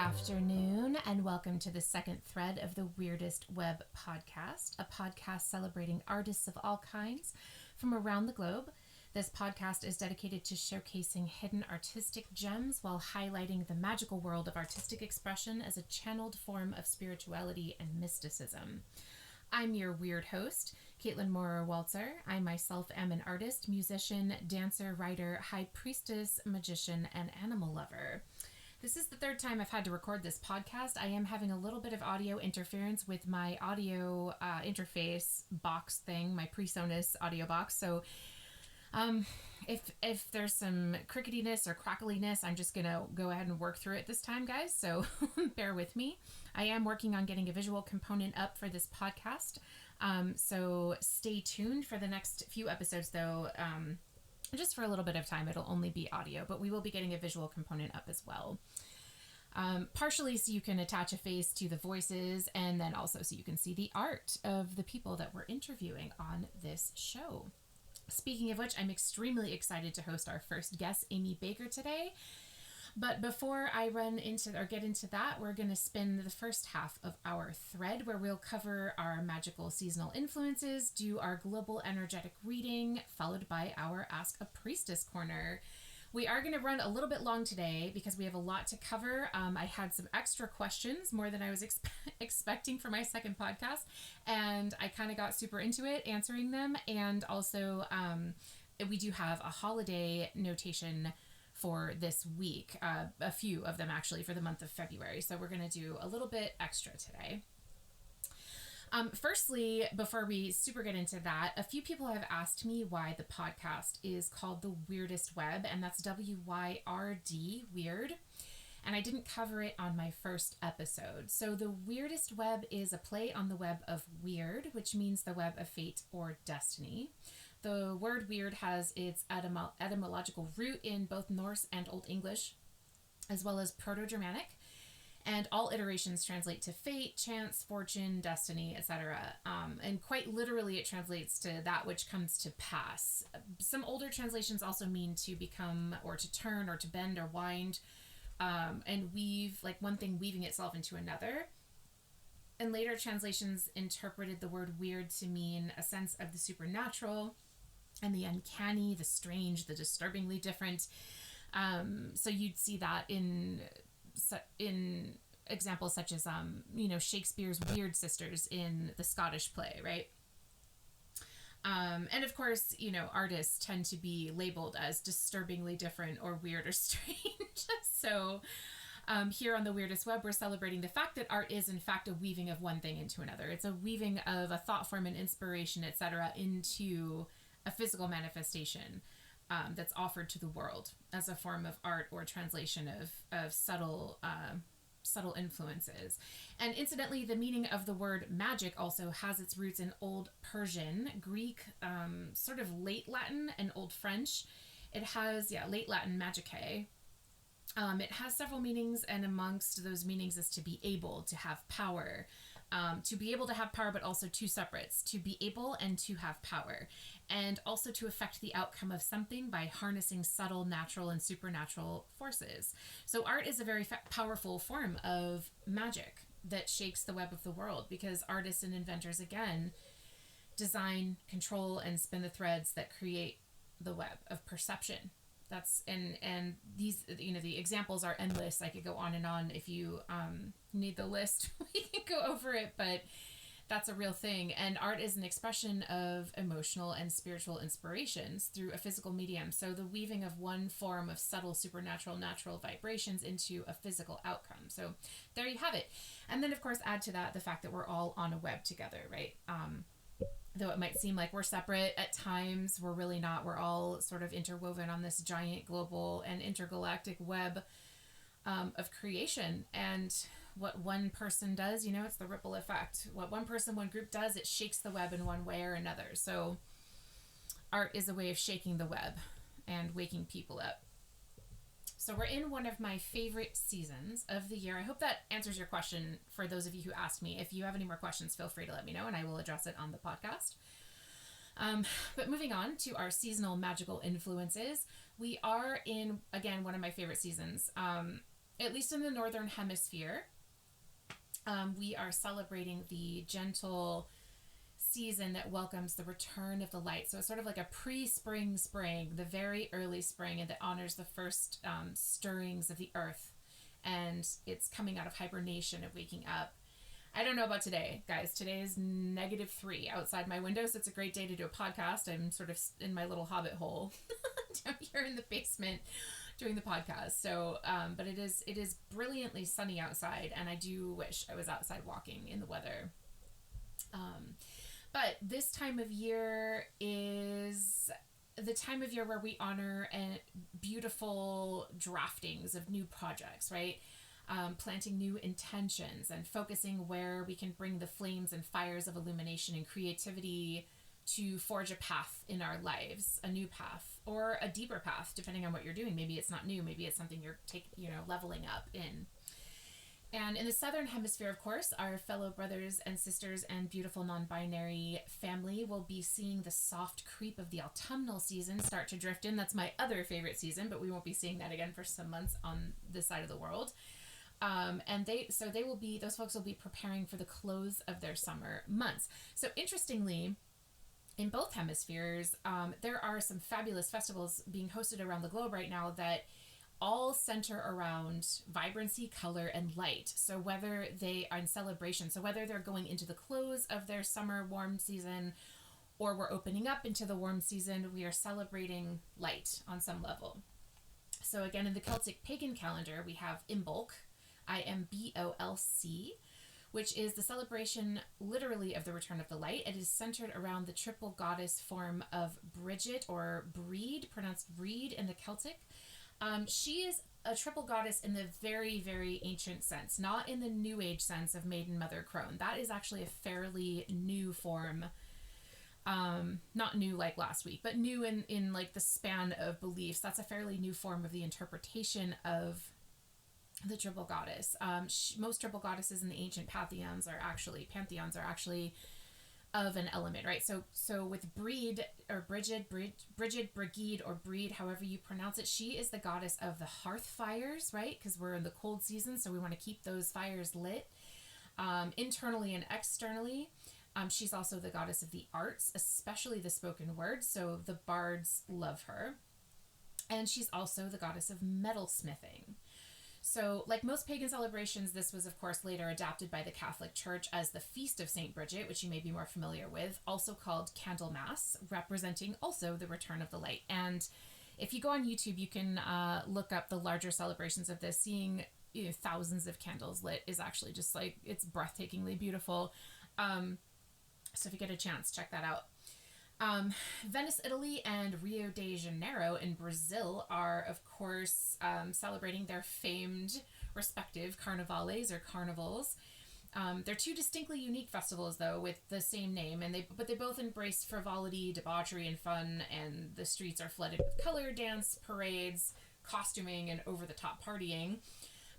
afternoon, and welcome to the second thread of the Wyrdest Web Podcast, a podcast celebrating artists of all kinds from around the globe. This podcast is dedicated to showcasing hidden artistic gems while highlighting the magical world of artistic expression as a channeled form of spirituality and mysticism. I'm your weird host, Caitlin Morer-Waltzer. I myself am an artist, musician, dancer, writer, high priestess, magician, and animal lover. This is the third time I've had to record this podcast. I am having a little bit of audio interference with my audio interface box thing, my PreSonus audio box. So if there's some cricketiness or crackliness, I'm just going to go ahead and work through it this time, guys. So bear with me. I am working on getting a visual component up for this podcast. So stay tuned for the next few episodes, though. Just for a little bit of time, it'll only be audio, but we will be getting a visual component up as well. Partially so you can attach a face to the voices, and then also so you can see the art of the people that we're interviewing on this show. Speaking of which, I'm extremely excited to host our first guest, Amy Baker, today. But before I get into that, we're going to spin the first half of our thread where we'll cover our magical seasonal influences, do our global energetic reading, followed by our Ask a Priestess corner. We are going to run a little bit long today because we have a lot to cover. I had some extra questions, more than I was expecting for my second podcast, and I kind of got super into it answering them. And also, we do have a holiday notation for this week, a few of them actually for the month of February. So we're going to do a little bit extra today. Firstly, before we super get into that, a few people have asked me why the podcast is called the Wyrdest Web, and that's W-Y-R-D, weird. And I didn't cover it on my first episode. So the Wyrdest Web is a play on the web of weird, which means the web of fate or destiny. The word weird has its etymological root in both Norse and Old English, as well as Proto-Germanic, and all iterations translate to fate, chance, fortune, destiny, etc. And quite literally, it translates to that which comes to pass. Some older translations also mean to become, or to turn, or to bend, or wind, and weave, like one thing weaving itself into another. And later translations interpreted the word weird to mean a sense of the supernatural and the uncanny, the strange, the disturbingly different. So you'd see that in examples such as, Shakespeare's Weird Sisters in the Scottish play, right? And of course, artists tend to be labeled as disturbingly different or weird or strange. So here on the Wyrdest Web, we're celebrating the fact that art is in fact a weaving of one thing into another. It's a weaving of a thought form and inspiration, etc., into a physical manifestation that's offered to the world as a form of art or translation of subtle influences. And incidentally, the meaning of the word magic also has its roots in Old Persian, Greek, sort of late Latin, and Old French. It has, late Latin magicae. It has several meanings, and amongst those meanings is to be able to have power. To be able to have power, but also two separates, to be able and to have power, and also to affect the outcome of something by harnessing subtle, natural, and supernatural forces. So art is a very powerful form of magic that shakes the web of the world, because artists and inventors, again, design, control, and spin the threads that create the web of perception. That's and these, the examples are endless. I could go on and on. If you need the list, we can go over it, but that's a real thing. And art is an expression of emotional and spiritual inspirations through a physical medium. So the weaving of one form of subtle, supernatural, natural vibrations into a physical outcome. So there you have it. And then, of course, add to that the fact that we're all on a web together, right? Though it might seem like we're separate at times, we're really not. We're all sort of interwoven on this giant global and intergalactic web of creation. And what one person does, it's the ripple effect. What one person, one group does, it shakes the web in one way or another. So art is a way of shaking the web and waking people up. So we're in one of my favorite seasons of the year. I hope that answers your question for those of you who asked me. If you have any more questions, feel free to let me know and I will address it on the podcast. But moving on to our seasonal magical influences, we are in, again, one of my favorite seasons. at least in the Northern Hemisphere, we are celebrating the gentle season that welcomes the return of the light. So it's sort of like a pre-spring spring, the very early spring, and that honors the first stirrings of the earth. And it's coming out of hibernation and waking up. I don't know about today, guys. Today is -3 outside my window, so it's a great day to do a podcast. I'm sort of in my little hobbit hole down here in the basement doing the podcast. So, but it is brilliantly sunny outside, and I do wish I was outside walking in the weather. But this time of year is the time of year where we honor beautiful draftings of new projects, right? Planting new intentions and focusing where we can bring the flames and fires of illumination and creativity to forge a path in our lives, a new path or a deeper path, depending on what you're doing. Maybe it's not new, maybe it's something you're leveling up in. And in the Southern Hemisphere, of course, our fellow brothers and sisters and beautiful non-binary family will be seeing the soft creep of the autumnal season start to drift in. That's my other favorite season, but we won't be seeing that again for some months on this side of the world. And those folks will be preparing for the close of their summer months. So interestingly, in both hemispheres, there are some fabulous festivals being hosted around the globe right now that all center around vibrancy, color, and light. So whether they are in celebration, so whether they're going into the close of their summer warm season or we're opening up into the warm season, we are celebrating light on some level. So again, in the Celtic pagan calendar, we have Imbolc, Imbolc, which is the celebration literally of the return of the light. It is centered around the triple goddess form of Bridget, or Breed, pronounced Breed in the Celtic. She is a triple goddess in the very, very ancient sense, not in the New Age sense of Maiden Mother Crone. That is actually a fairly new form. Not new like last week, but new in like the span of beliefs. That's a fairly new form of the interpretation of the triple goddess. Most triple goddesses in the ancient pantheons are actually of an element, right? So with Breed or Bridget, Brigid, or Breed, however you pronounce it, she is the goddess of the hearth fires, right? Because we're in the cold season, so we want to keep those fires lit, internally and externally. She's also the goddess of the arts, especially the spoken word, so the bards love her. And she's also the goddess of metalsmithing. So, like most pagan celebrations, this was, of course, later adapted by the Catholic Church as the Feast of St. Bridget, which you may be more familiar with, also called Candlemas, representing also the return of the light. And if you go on YouTube, you can look up the larger celebrations of this. Seeing thousands of candles lit is actually just like, it's breathtakingly beautiful. So if you get a chance, check that out. Venice, Italy, and Rio de Janeiro in Brazil are, of course, celebrating their famed respective carnavales or carnivals. They're two distinctly unique festivals, though, with the same name, but they both embrace frivolity, debauchery, and fun, and the streets are flooded with color, dance, parades, costuming, and over-the-top partying.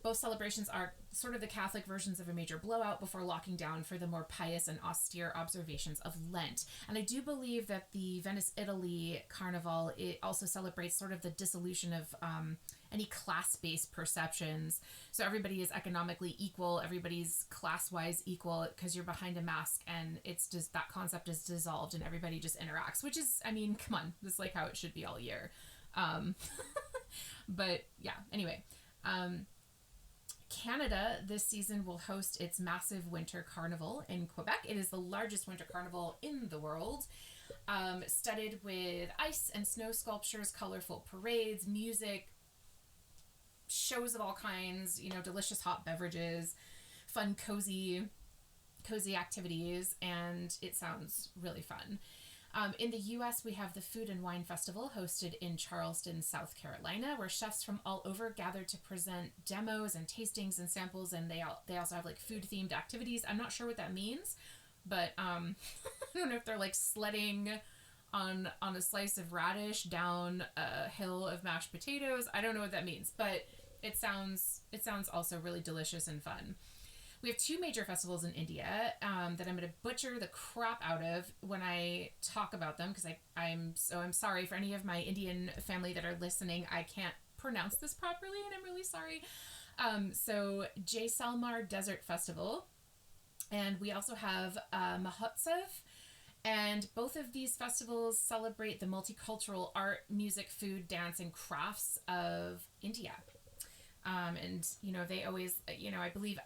Both celebrations are sort of the Catholic versions of a major blowout before locking down for the more pious and austere observations of Lent. And I do believe that the Venice, Italy Carnival, it also celebrates sort of the dissolution of any class-based perceptions. So everybody is economically equal, everybody's class-wise equal, because you're behind a mask, and it's just that concept is dissolved and everybody just interacts, which is, I mean, come on, this is like how it should be all year. But yeah, anyway. Canada this season will host its massive winter carnival in Quebec. It is the largest winter carnival in the world, studded with ice and snow sculptures, colorful parades, music, shows of all kinds, delicious hot beverages, fun, cozy activities, and it sounds really fun. In the U.S., we have the Food and Wine Festival hosted in Charleston, South Carolina, where chefs from all over gather to present demos and tastings and samples, and they also have like food-themed activities. I'm not sure what that means, but I don't know if they're like sledding on a slice of radish down a hill of mashed potatoes. I don't know what that means, but it sounds also really delicious and fun. We have two major festivals in India that I'm going to butcher the crap out of when I talk about them, because I'm sorry for any of my Indian family that are listening. I can't pronounce this properly, and I'm really sorry. So Jaisalmer Desert Festival. And we also have Mahotsav. And both of these festivals celebrate the multicultural art, music, food, dance, and crafts of India. And, they always, I believe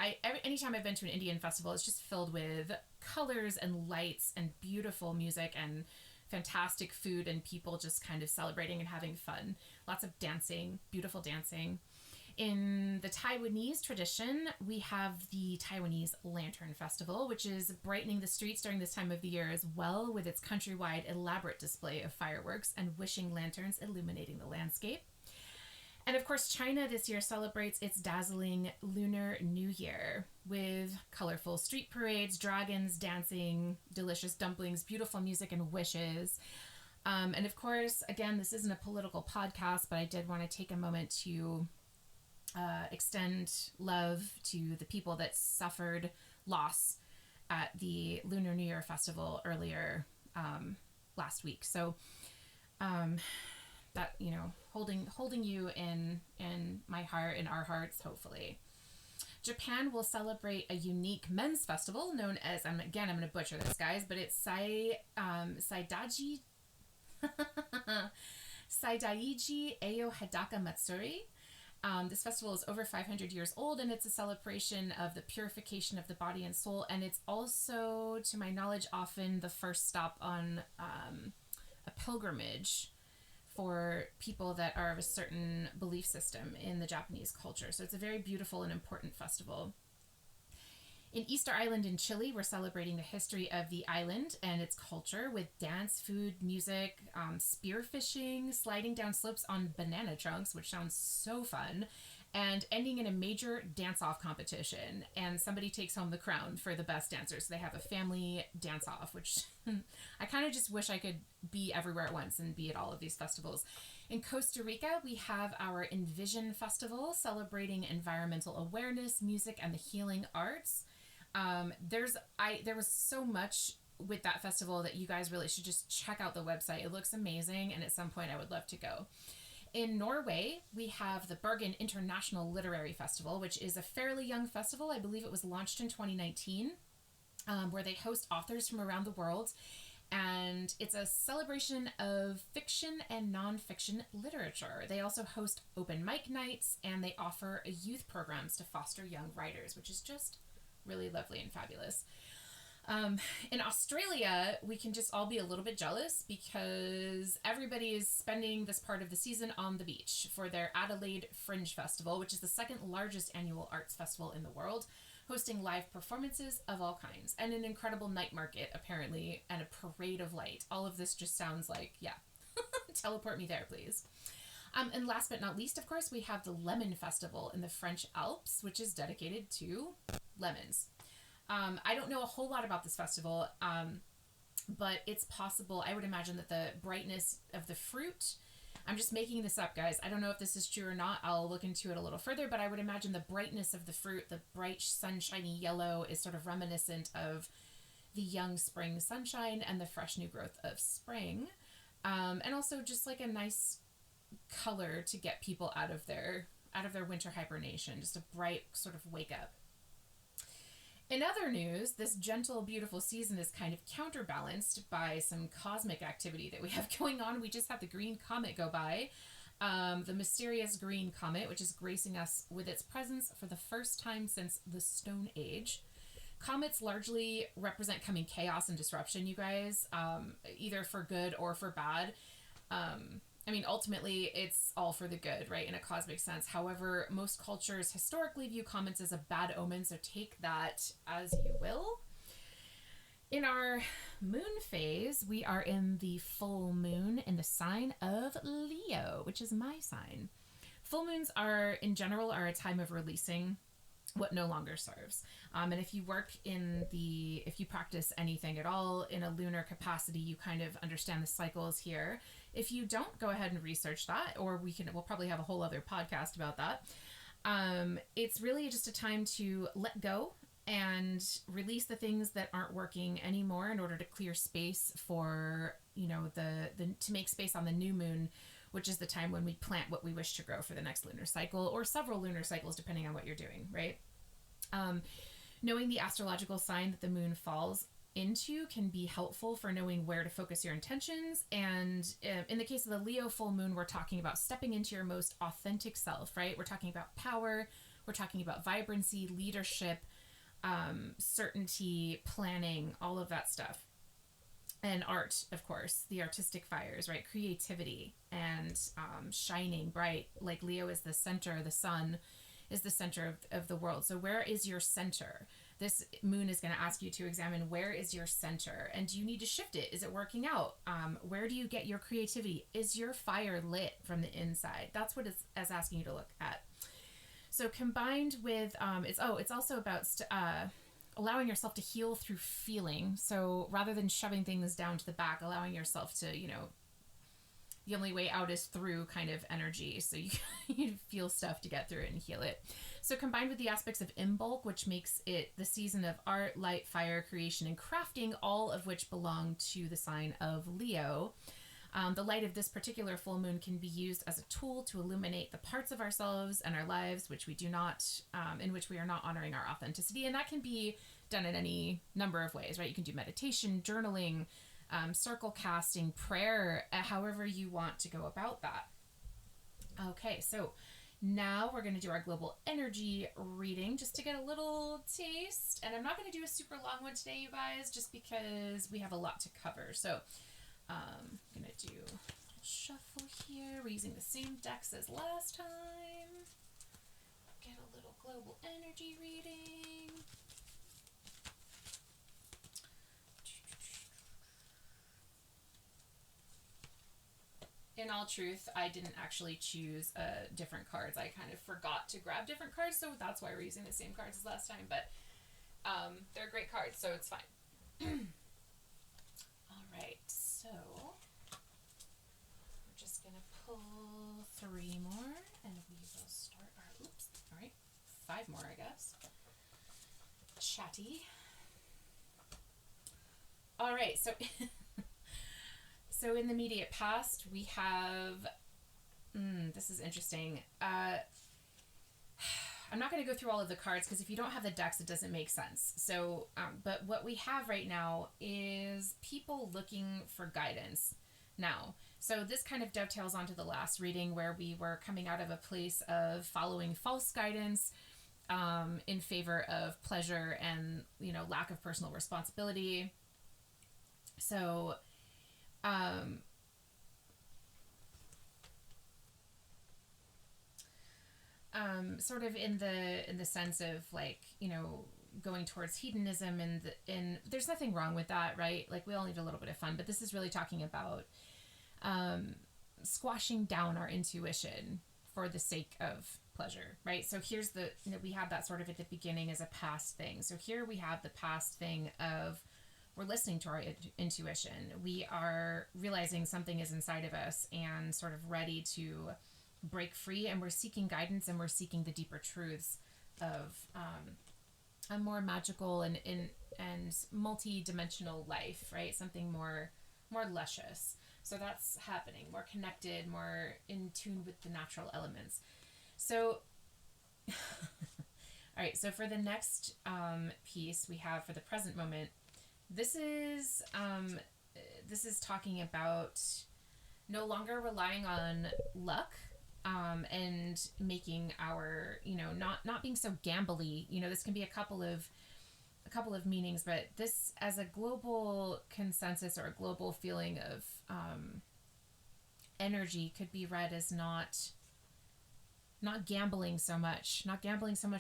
anytime I've been to an Indian festival, it's just filled with colors and lights and beautiful music and fantastic food and people just kind of celebrating and having fun. Lots of dancing, beautiful dancing. In the Taiwanese tradition, we have the Taiwanese Lantern Festival, which is brightening the streets during this time of the year as well, with its countrywide elaborate display of fireworks and wishing lanterns illuminating the landscape. And of course, China this year celebrates its dazzling Lunar New Year with colorful street parades, dragons dancing, delicious dumplings, beautiful music, and wishes. And of course, again, this isn't a political podcast, but I did want to take a moment to extend love to the people that suffered loss at the Lunar New Year Festival earlier last week. So that, holding you in my heart, in our hearts, hopefully. Japan will celebrate a unique men's festival known as, I'm going to butcher this, guys, but it's Saidaiji Eyo Hadaka Matsuri. This festival is over 500 years old, and it's a celebration of the purification of the body and soul. And it's also, to my knowledge, often the first stop on a pilgrimage for people that are of a certain belief system in the Japanese culture. So it's a very beautiful and important festival. In Easter Island in Chile, we're celebrating the history of the island and its culture with dance, food, music, spearfishing, sliding down slopes on banana trunks, which sounds so fun, and ending in a major dance-off competition. And somebody takes home the crown for the best dancers. So they have a family dance-off, which I kind of just wish I could be everywhere at once and be at all of these festivals. In Costa Rica, we have our Envision Festival, celebrating environmental awareness, music, and the healing arts. There was so much with that festival that you guys really should just check out the website. It looks amazing, and at some point I would love to go. In Norway, we have the Bergen International Literary Festival, which is a fairly young festival. I believe it was launched in 2019, where they host authors from around the world. And it's a celebration of fiction and nonfiction literature. They also host open mic nights, and they offer youth programs to foster young writers, which is just really lovely and fabulous. In Australia, we can just all be a little bit jealous because everybody is spending this part of the season on the beach for their Adelaide Fringe Festival, which is the second largest annual arts festival in the world, hosting live performances of all kinds and an incredible night market, apparently, and a parade of light. All of this just sounds like, yeah, teleport me there, please. And last but not least, of course, we have the Lemon Festival in the French Alps, which is dedicated to lemons. I don't know a whole lot about this festival, but it's possible. I would imagine that the brightness of the fruit, I'm just making this up, guys. I don't know if this is true or not. I'll look into it a little further, but I would imagine the brightness of the fruit, the bright sunshiny yellow, is sort of reminiscent of the young spring sunshine and the fresh new growth of spring. And also just like a nice color to get people out of their winter hibernation, just a bright sort of wake up. In other news, this gentle, beautiful season is kind of counterbalanced by some cosmic activity that we have going on. We just had the green comet go by, the mysterious green comet, which is gracing us with its presence for the first time since the Stone Age. Comets largely represent coming chaos and disruption, you guys, either for good or for bad. Ultimately, it's all for the good, right, in a cosmic sense. However, most cultures historically view comets as a bad omen, so take that as you will. In our moon phase, we are in the full moon in the sign of Leo, which is my sign. Full moons in general, are a time of releasing what no longer serves. And if you practice anything at all in a lunar capacity, you kind of understand the cycles here. If you don't, go ahead and research that, or we'll probably have a whole other podcast about that. It's really just a time to let go and release the things that aren't working anymore in order to clear space for, to make space on the new moon, which is the time when we plant what we wish to grow for the next lunar cycle, or several lunar cycles, depending on what you're doing, right? Knowing the astrological sign that the moon falls into can be helpful for knowing where to focus your intentions. And in the case of the Leo full moon, we're talking about stepping into your most authentic self, right? We're talking about power. We're talking about vibrancy, leadership, certainty, planning, all of that stuff. And art, of course, the artistic fires, right? Creativity and shining bright. Like Leo is the center, the sun is the center of the world. So where is your center? This moon is going to ask you to examine, where is your center? And do you need to shift it? Is it working out? Where do you get your creativity? Is your fire lit from the inside? That's what it's asking you to look at. So combined with, it's also about allowing yourself to heal through feeling. So rather than shoving things down to the back, allowing yourself to, the only way out is through kind of energy. So you feel stuff to get through it and heal it. So combined with the aspects of Imbolc, which makes it the season of art, light, fire, creation, and crafting, all of which belong to the sign of Leo. The light of this particular full moon can be used as a tool to illuminate the parts of ourselves and our lives which we do not, in which we are not honoring our authenticity. And that can be done in any number of ways, right? You can do meditation, journaling, circle casting, prayer, however you want to go about that. Okay, so now we're going to do our global energy reading just to get a little taste. And I'm not going to do a super long one today, you guys, just because we have a lot to cover. So I'm going to do a shuffle here. We're using the same decks as last time. Get a little global energy reading. In all truth, I didn't actually choose different cards. I kind of forgot to grab different cards, so that's why we're using the same cards as last time. But they're great cards, so it's fine. All right, so we're just going to pull 3 more, and we will start our, all right, 5 more, I guess. Chatty. All right, so... So in the immediate past, we have, this is interesting. I'm not going to go through all of the cards because if you don't have the decks, it doesn't make sense. So, but what we have right now is people looking for guidance now. So this kind of dovetails onto the last reading where we were coming out of a place of following false guidance in favor of pleasure and, lack of personal responsibility. So... sort of in the sense of going towards hedonism and there's nothing wrong with that, right? Like we all need a little bit of fun, but this is really talking about squashing down our intuition for the sake of pleasure, right? So here's we had that sort of at the beginning as a past thing. So here we have the past thing of we're listening to our intuition. We are realizing something is inside of us and sort of ready to break free, and we're seeking guidance and we're seeking the deeper truths of a more magical and multi-dimensional life, right? Something more luscious. So that's happening, more connected, more in tune with the natural elements. So all right, so for the next piece we have for the present moment, this is talking about no longer relying on luck and making our, not being so gambly. This can be a couple of meanings, but this as a global consensus or a global feeling of energy could be read as not gambling so much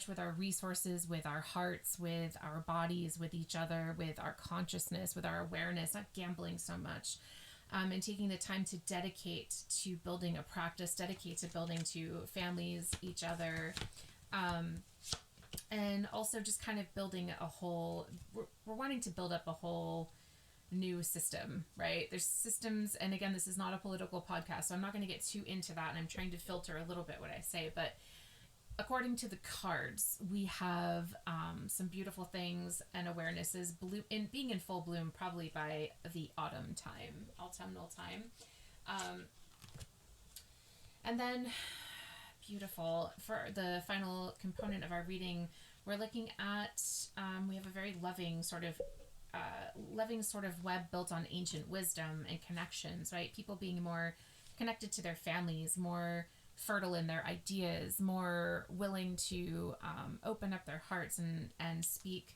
with our resources, with our hearts, with our bodies, with each other, with our consciousness, with our awareness, not gambling so much, and taking the time to dedicate to building a practice, dedicate to building to families, each other, and also just kind of building a whole, we're wanting to build up a whole new system, right? There's systems, and again, this is not a political podcast, so I'm not going to get too into that, and I'm trying to filter a little bit what I say, but according to the cards, we have some beautiful things and awarenesses being in full bloom probably by the autumnal time. And then, beautiful, for the final component of our reading, we're looking at, we have a very loving sort of web built on ancient wisdom and connections, right? People being more connected to their families, more fertile in their ideas, more willing to open up their hearts and speak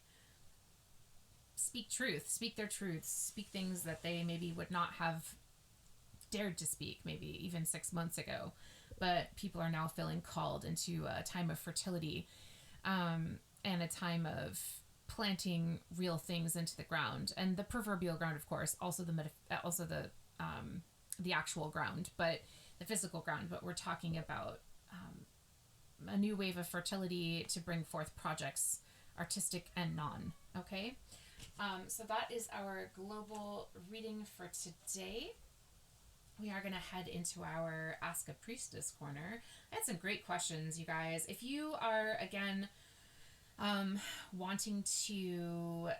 truth, speak their truths, speak things that they maybe would not have dared to speak maybe even 6 months ago, but people are now feeling called into a time of fertility, and a time of planting real things into the ground, and the proverbial ground, of course, also the actual ground, but the physical ground. But we're talking about a new wave of fertility to bring forth projects, artistic and non. Okay, so that is our global reading for today. We are going to head into our Ask a Priestess corner. I had some great questions, you guys. If you are, again, wanting to,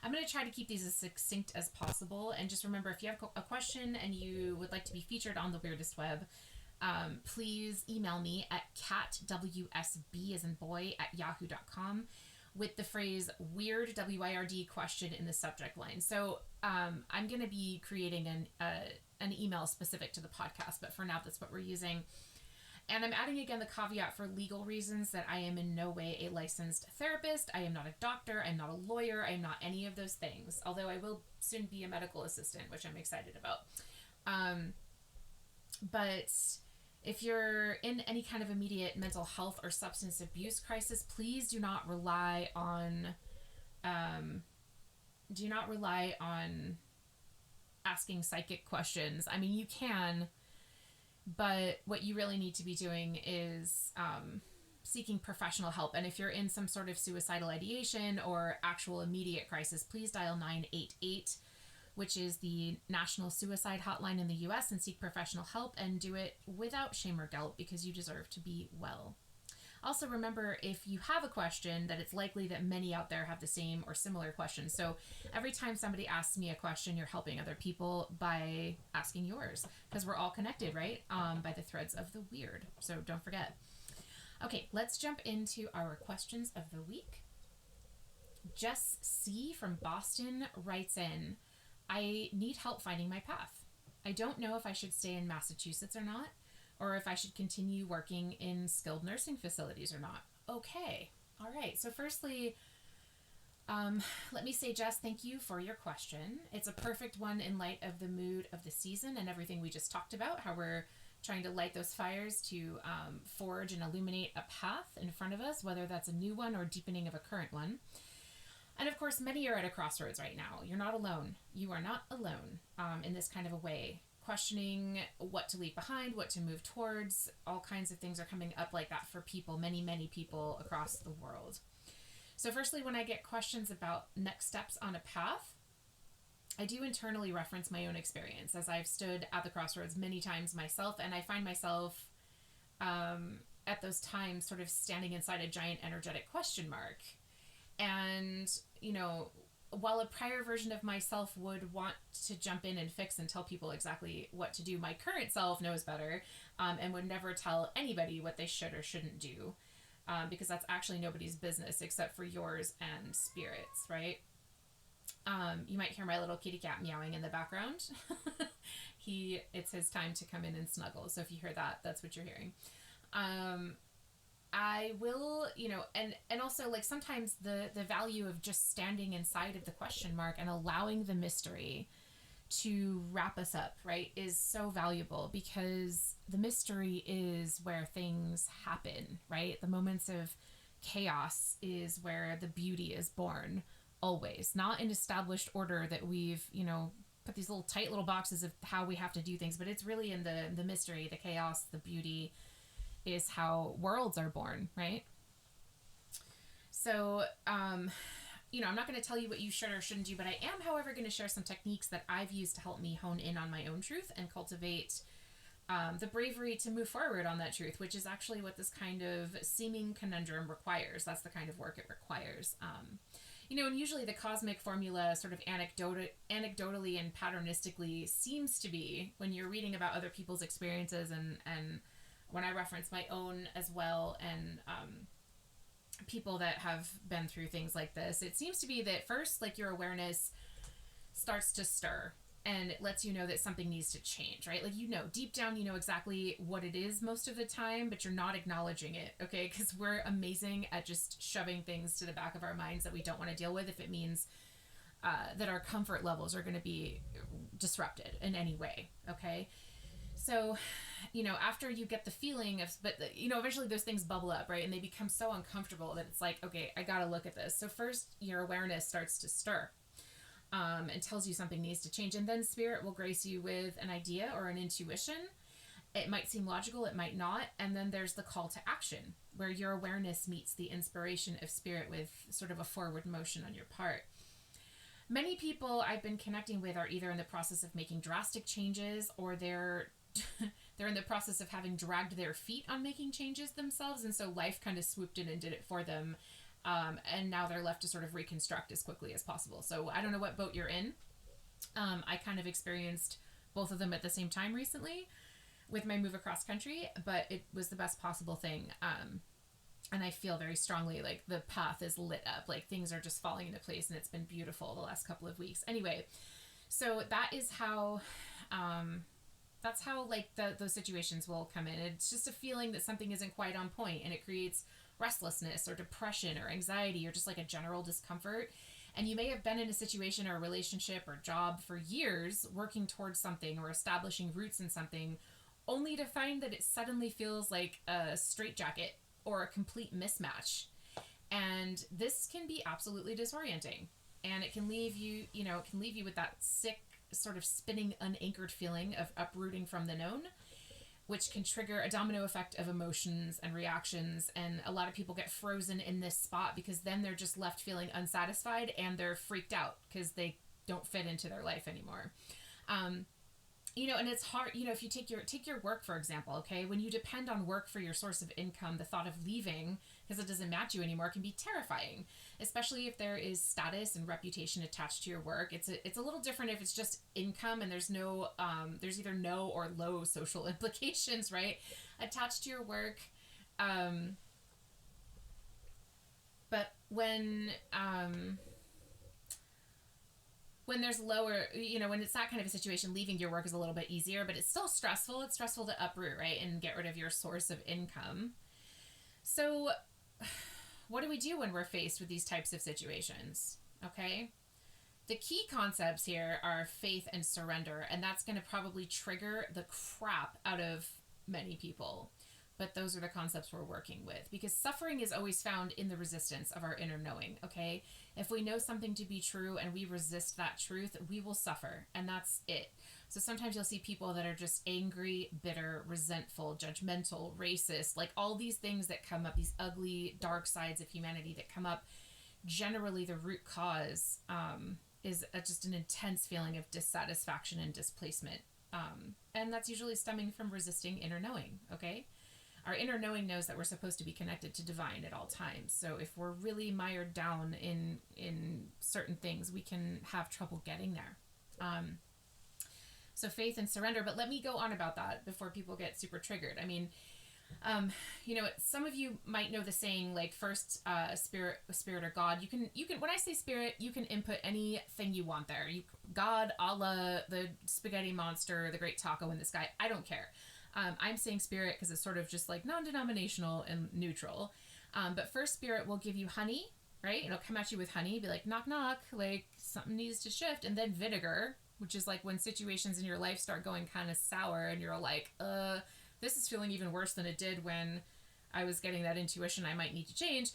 I'm going to try to keep these as succinct as possible. And just remember, if you have a question and you would like to be featured on the Wyrdest Web, please email me at catwsb as in boy @yahoo.com with the phrase weird WIRD question in the subject line. So I'm going to be creating an email specific to the podcast, but for now that's what we're using. And I'm adding again the caveat for legal reasons that I am in no way a licensed therapist. I am not a doctor. I'm not a lawyer. I'm not any of those things, although I will soon be a medical assistant, which I'm excited about. But if you're in any kind of immediate mental health or substance abuse crisis, please do not rely on asking psychic questions. I mean, you can, but what you really need to be doing is seeking professional help. And if you're in some sort of suicidal ideation or actual immediate crisis, please dial 988, which is the National Suicide Hotline in the US, and seek professional help, and do it without shame or guilt, because you deserve to be well. Also, remember, if you have a question, that it's likely that many out there have the same or similar questions. So every time somebody asks me a question, you're helping other people by asking yours, because we're all connected, right? By the threads of the weird. So don't forget. Okay, let's jump into our questions of the week. Jess C. from Boston writes in, I need help finding my path. I don't know if I should stay in Massachusetts or not, or if I should continue working in skilled nursing facilities or not. Okay. All right. So firstly, let me say, Jess, thank you for your question. It's a perfect one in light of the mood of the season and everything we just talked about, how we're trying to light those fires to forge and illuminate a path in front of us, whether that's a new one or deepening of a current one. And of course, many are at a crossroads right now. You're not alone. You are not alone in this kind of a way. Questioning what to leave behind, what to move towards. All kinds of things are coming up like that for people, many, many people across the world. So firstly, when I get questions about next steps on a path, I do internally reference my own experience, as I've stood at the crossroads many times myself, and I find myself at those times sort of standing inside a giant energetic question mark. And, while a prior version of myself would want to jump in and fix and tell people exactly what to do, my current self knows better, and would never tell anybody what they should or shouldn't do, because that's actually nobody's business except for yours and Spirit's, right? You might hear my little kitty cat meowing in the background. It's his time to come in and snuggle. So if you hear that, that's what you're hearing. I will, and also, like, sometimes the value of just standing inside of the question mark and allowing the mystery to wrap us up, right, is so valuable, because the mystery is where things happen, right? The moments of chaos is where the beauty is born, always. Not in established order that we've, put these little tight little boxes of how we have to do things, but it's really in the mystery, the chaos, the beauty is how worlds are born, right? So, I'm not going to tell you what you should or shouldn't do, but I am, however, going to share some techniques that I've used to help me hone in on my own truth and cultivate the bravery to move forward on that truth, which is actually what this kind of seeming conundrum requires. That's the kind of work it requires. And usually the cosmic formula sort of anecdotally and patternistically seems to be, when you're reading about other people's experiences, and when I reference my own as well, and people that have been through things like this, it seems to be that first, like, your awareness starts to stir, and it lets you know that something needs to change, right? Like, deep down, exactly what it is most of the time, but you're not acknowledging it, okay? Because we're amazing at just shoving things to the back of our minds that we don't want to deal with if it means that our comfort levels are going to be disrupted in any way, okay? So, after you get the feeling of, but, eventually those things bubble up, right? And they become so uncomfortable that it's like, okay, I got to look at this. So first, your awareness starts to stir. And tells you something needs to change. And then spirit will grace you with an idea or an intuition. It might seem logical, it might not. And then there's the call to action, where your awareness meets the inspiration of spirit with sort of a forward motion on your part. Many people I've been connecting with are either in the process of making drastic changes, or they're in the process of having dragged their feet on making changes themselves. And so life kind of swooped in and did it for them. And now they're left to sort of reconstruct as quickly as possible. So I don't know what boat you're in. I kind of experienced both of them at the same time recently with my move across country, but it was the best possible thing. And I feel very strongly like the path is lit up, like things are just falling into place, and it's been beautiful the last couple of weeks. Anyway, so that is how, that's how like those situations will come in. It's just a feeling that something isn't quite on point, and it creates restlessness or depression or anxiety or just like a general discomfort. And you may have been in a situation or a relationship or job for years working towards something or establishing roots in something, only to find that it suddenly feels like a straitjacket or a complete mismatch. And this can be absolutely disorienting, and it can leave you, with that sick sort of spinning, unanchored feeling of uprooting from the known, which can trigger a domino effect of emotions and reactions. And a lot of people get frozen in this spot because then they're just left feeling unsatisfied, and they're freaked out because they don't fit into their life anymore. And it's hard, if you take your work, for example, okay, when you depend on work for your source of income, the thought of leaving because it doesn't match you anymore can be terrifying, especially if there is status and reputation attached to your work. It's a little different if it's just income and there's no, there's either no or low social implications, right, attached to your work. But when there's lower, when it's that kind of a situation, leaving your work is a little bit easier, but it's still stressful. It's stressful to uproot, right, and get rid of your source of income. So what do we do when we're faced with these types of situations? Okay. The key concepts here are faith and surrender, and that's going to probably trigger the crap out of many people. But those are the concepts we're working with, because suffering is always found in the resistance of our inner knowing, okay? If we know something to be true and we resist that truth, we will suffer, and that's it. So sometimes you'll see people that are just angry, bitter, resentful, judgmental, racist, like all these things that come up, these ugly, dark sides of humanity that come up. Generally, the root cause is just an intense feeling of dissatisfaction and displacement. And that's usually stemming from resisting inner knowing, okay? Our inner knowing knows that we're supposed to be connected to divine at all times. So if we're really mired down in certain things, we can have trouble getting there. So faith and surrender. But let me go on about that before people get super triggered. I mean, some of you might know the saying, like, first spirit or God. You can when I say spirit, you can input anything you want there. God, Allah, the spaghetti monster, the great taco in the sky. I don't care. I'm saying spirit because it's sort of just like non-denominational and neutral. But first, spirit will give you honey, right? It'll come at you with honey, be like, knock, knock, like something needs to shift. And then vinegar, which is like when situations in your life start going kind of sour and you're like, this is feeling even worse than it did when I was getting that intuition I might need to change.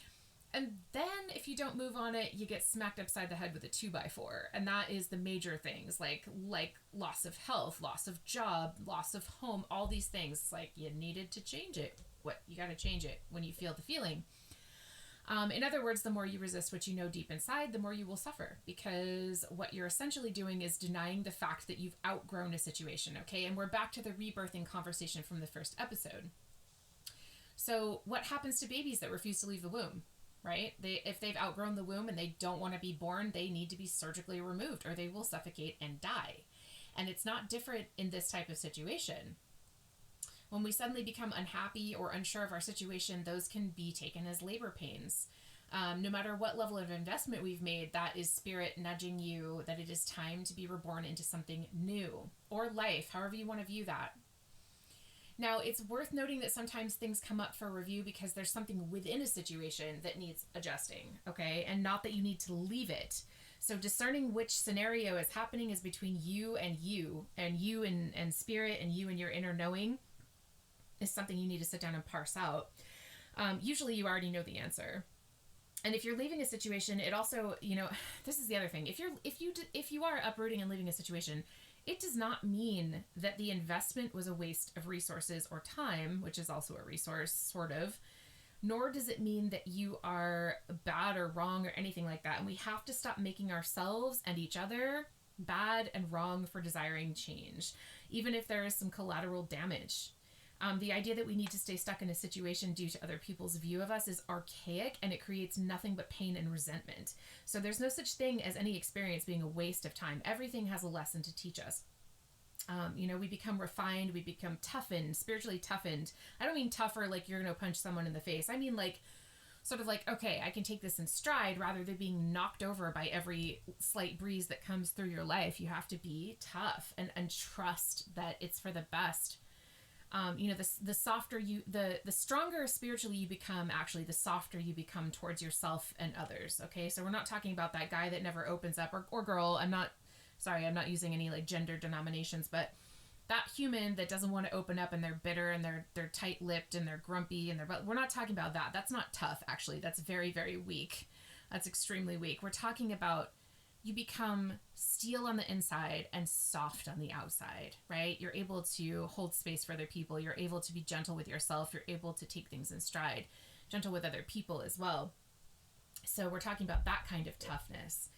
And then if you don't move on it, you get smacked upside the head with a 2x4. And that is the major things, like loss of health, loss of job, loss of home, all these things. It's like you needed to change it. You got to change it when you feel the feeling. In other words, the more you resist what you know deep inside, the more you will suffer, because what you're essentially doing is denying the fact that you've outgrown a situation, okay? And we're back to the rebirthing conversation from the first episode. So what happens to babies that refuse to leave the womb? right? If they've outgrown the womb and they don't want to be born, they need to be surgically removed or they will suffocate and die. And it's not different in this type of situation. When we suddenly become unhappy or unsure of our situation, those can be taken as labor pains. No matter what level of investment we've made, that is spirit nudging you that it is time to be reborn into something new, or life, however you want to view that. Now, it's worth noting that sometimes things come up for review because there's something within a situation that needs adjusting, okay? And not that you need to leave it. So discerning which scenario is happening is between you and you and spirit, and you and your inner knowing is something you need to sit down and parse out. Usually you already know the answer. And if you're leaving a situation, it also, this is the other thing. If you are uprooting and leaving a situation, it does not mean that the investment was a waste of resources or time, which is also a resource, sort of, nor does it mean that you are bad or wrong or anything like that. And we have to stop making ourselves and each other bad and wrong for desiring change, even if there is some collateral damage. The idea that we need to stay stuck in a situation due to other people's view of us is archaic, and it creates nothing but pain and resentment. So there's no such thing as any experience being a waste of time. Everything has a lesson to teach us. We become refined, we become toughened, spiritually toughened. I don't mean tougher like you're going to punch someone in the face. I mean okay, I can take this in stride rather than being knocked over by every slight breeze that comes through your life. You have to be tough and trust that it's for the best. The softer the stronger spiritually you become, actually, the softer you become towards yourself and others. Okay. So we're not talking about that guy that never opens up, or girl. I'm not using any like gender denominations, but that human that doesn't want to open up and they're bitter and they're tight-lipped and they're grumpy but we're not talking about that. That's not tough. Actually, that's very, very weak. That's extremely weak. We're talking about you become steel on the inside and soft on the outside, right? You're able to hold space for other people. You're able to be gentle with yourself. You're able to take things in stride, gentle with other people as well. So we're talking about that kind of toughness.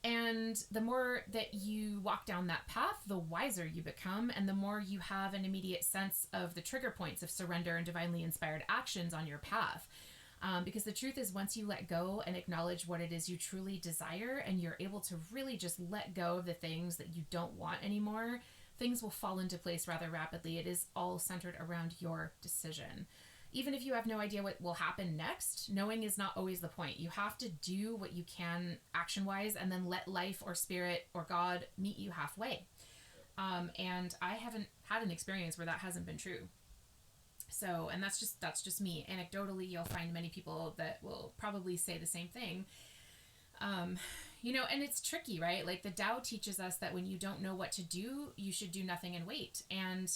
And the more that you walk down that path, the wiser you become, and the more you have an immediate sense of the trigger points of surrender and divinely inspired actions on your path. Because the truth is, once you let go and acknowledge what it is you truly desire, and you're able to really just let go of the things that you don't want anymore, things will fall into place rather rapidly. It is all centered around your decision. Even if you have no idea what will happen next, knowing is not always the point. You have to do what you can action-wise, and then let life or spirit or God meet you halfway. And I haven't had an experience where that hasn't been true. So, and that's just me. Anecdotally, you'll find many people that will probably say the same thing. And it's tricky, right? Like the Tao teaches us that when you don't know what to do, you should do nothing and wait. And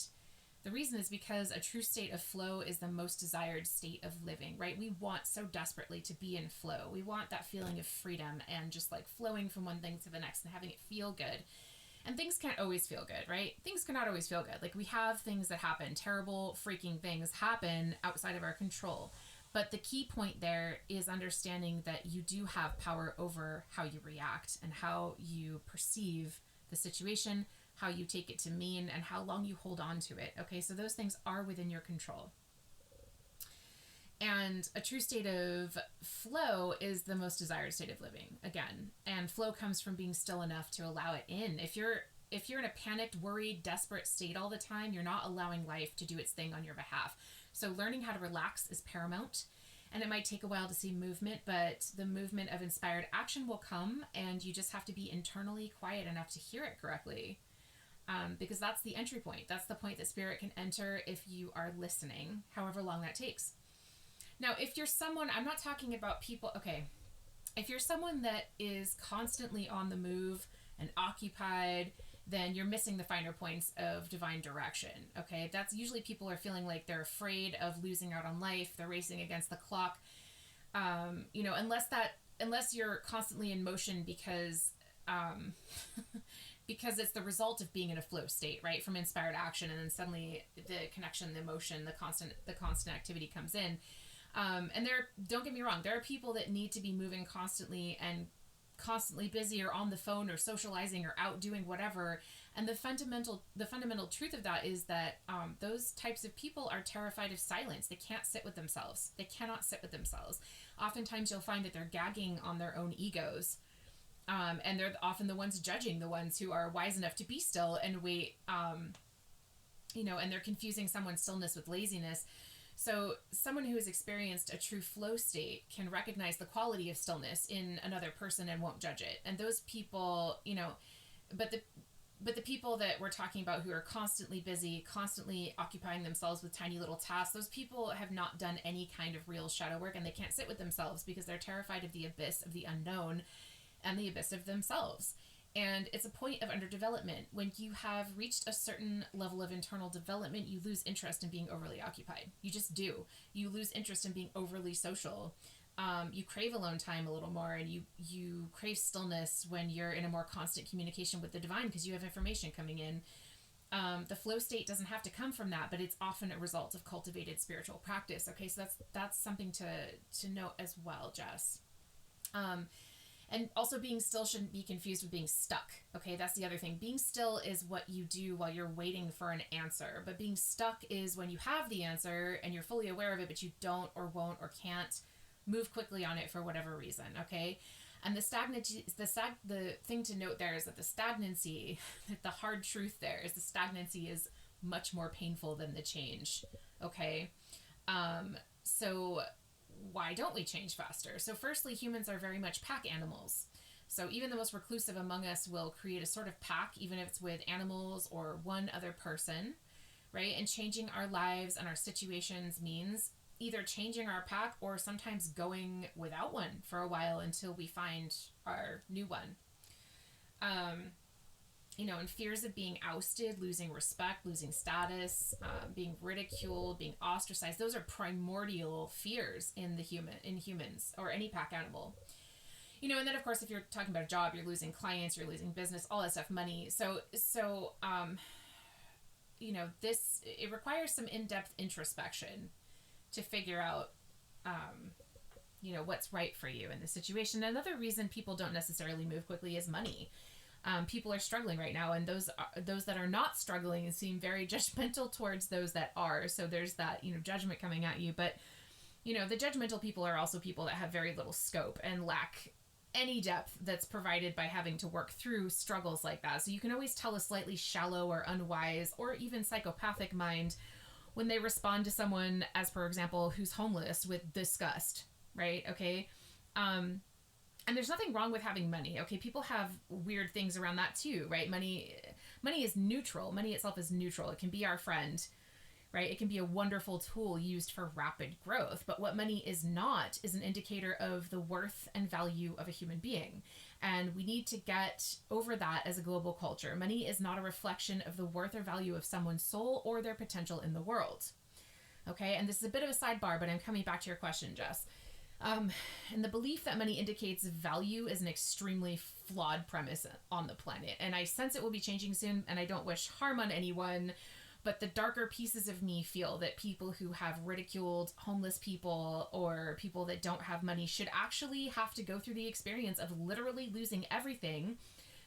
the reason is because a true state of flow is the most desired state of living, right? We want so desperately to be in flow. We want that feeling of freedom and just like flowing from one thing to the next and having it feel good. And things can't always feel good, right? Things cannot always feel good. Like we have things that happen, terrible freaking things happen outside of our control. But the key point there is understanding that you do have power over how you react and how you perceive the situation, how you take it to mean, and how long you hold on to it. Okay, so those things are within your control. And a true state of flow is the most desired state of living, again. And flow comes from being still enough to allow it in. If you're in a panicked, worried, desperate state all the time, you're not allowing life to do its thing on your behalf. So learning how to relax is paramount. And it might take a while to see movement, but the movement of inspired action will come, and you just have to be internally quiet enough to hear it correctly. Because that's the entry point. That's the point that spirit can enter if you are listening, however long that takes. Now, if you're someone, I'm not talking about people, okay, if you're someone that is constantly on the move and occupied, then you're missing the finer points of divine direction, okay? That's usually people are feeling like they're afraid of losing out on life, they're racing against the clock, unless you're constantly in motion because it's the result of being in a flow state, right? From inspired action, and then suddenly the connection, the emotion, the constant activity comes in. And don't get me wrong, there are people that need to be moving constantly and constantly busy or on the phone or socializing or out doing whatever. And the fundamental truth of that is that those types of people are terrified of silence. They can't sit with themselves. They cannot sit with themselves. Oftentimes you'll find that they're gagging on their own egos. And they're often the ones judging the ones who are wise enough to be still and wait, and they're confusing someone's stillness with laziness. So someone who has experienced a true flow state can recognize the quality of stillness in another person and won't judge it. And those people, but the people that we're talking about who are constantly busy, constantly occupying themselves with tiny little tasks, those people have not done any kind of real shadow work, and they can't sit with themselves because they're terrified of the abyss of the unknown and the abyss of themselves. And it's a point of underdevelopment. When you have reached a certain level of internal development, you lose interest in being overly occupied. You just do. You lose interest in being overly social. You crave alone time a little more, and you crave stillness when you're in a more constant communication with the divine because you have information coming in. The flow state doesn't have to come from that, but it's often a result of cultivated spiritual practice. Okay, so that's something to note as well, Jess. And also being still shouldn't be confused with being stuck. Okay, that's the other thing. Being still is what you do while you're waiting for an answer. But being stuck is when you have the answer and you're fully aware of it, but you don't or won't or can't move quickly on it for whatever reason. Okay, and the thing to note there is that the stagnancy, the hard truth there is the stagnancy is much more painful than the change. Okay, so why don't we change faster? So firstly, humans are very much pack animals. So even the most reclusive among us will create a sort of pack, even if it's with animals or one other person, right? And changing our lives and our situations means either changing our pack or sometimes going without one for a while until we find our new one. And fears of being ousted, losing respect, losing status, being ridiculed, being ostracized. Those are primordial fears in humans or any pack animal. And then of course, if you're talking about a job, you're losing clients, you're losing business, all that stuff, money. So it requires some in-depth introspection to figure out, what's right for you in the situation. Another reason people don't necessarily move quickly is money. People are struggling right now, and those that are not struggling seem very judgmental towards those that are. So there's that, judgment coming at you. But, the judgmental people are also people that have very little scope and lack any depth that's provided by having to work through struggles like that. So you can always tell a slightly shallow or unwise or even psychopathic mind when they respond to someone, as per example, who's homeless, with disgust, right? Okay. And there's nothing wrong with having money. Okay. People have weird things around that too, right? Money is neutral. Money itself is neutral. It can be our friend, right? It can be a wonderful tool used for rapid growth. But what money is not is an indicator of the worth and value of a human being. And we need to get over that as a global culture. Money is not a reflection of the worth or value of someone's soul or their potential in the world. Okay. And this is a bit of a sidebar, but I'm coming back to your question, Jess. And the belief that money indicates value is an extremely flawed premise on the planet. And I sense it will be changing soon, and I don't wish harm on anyone, but the darker pieces of me feel that people who have ridiculed homeless people or people that don't have money should actually have to go through the experience of literally losing everything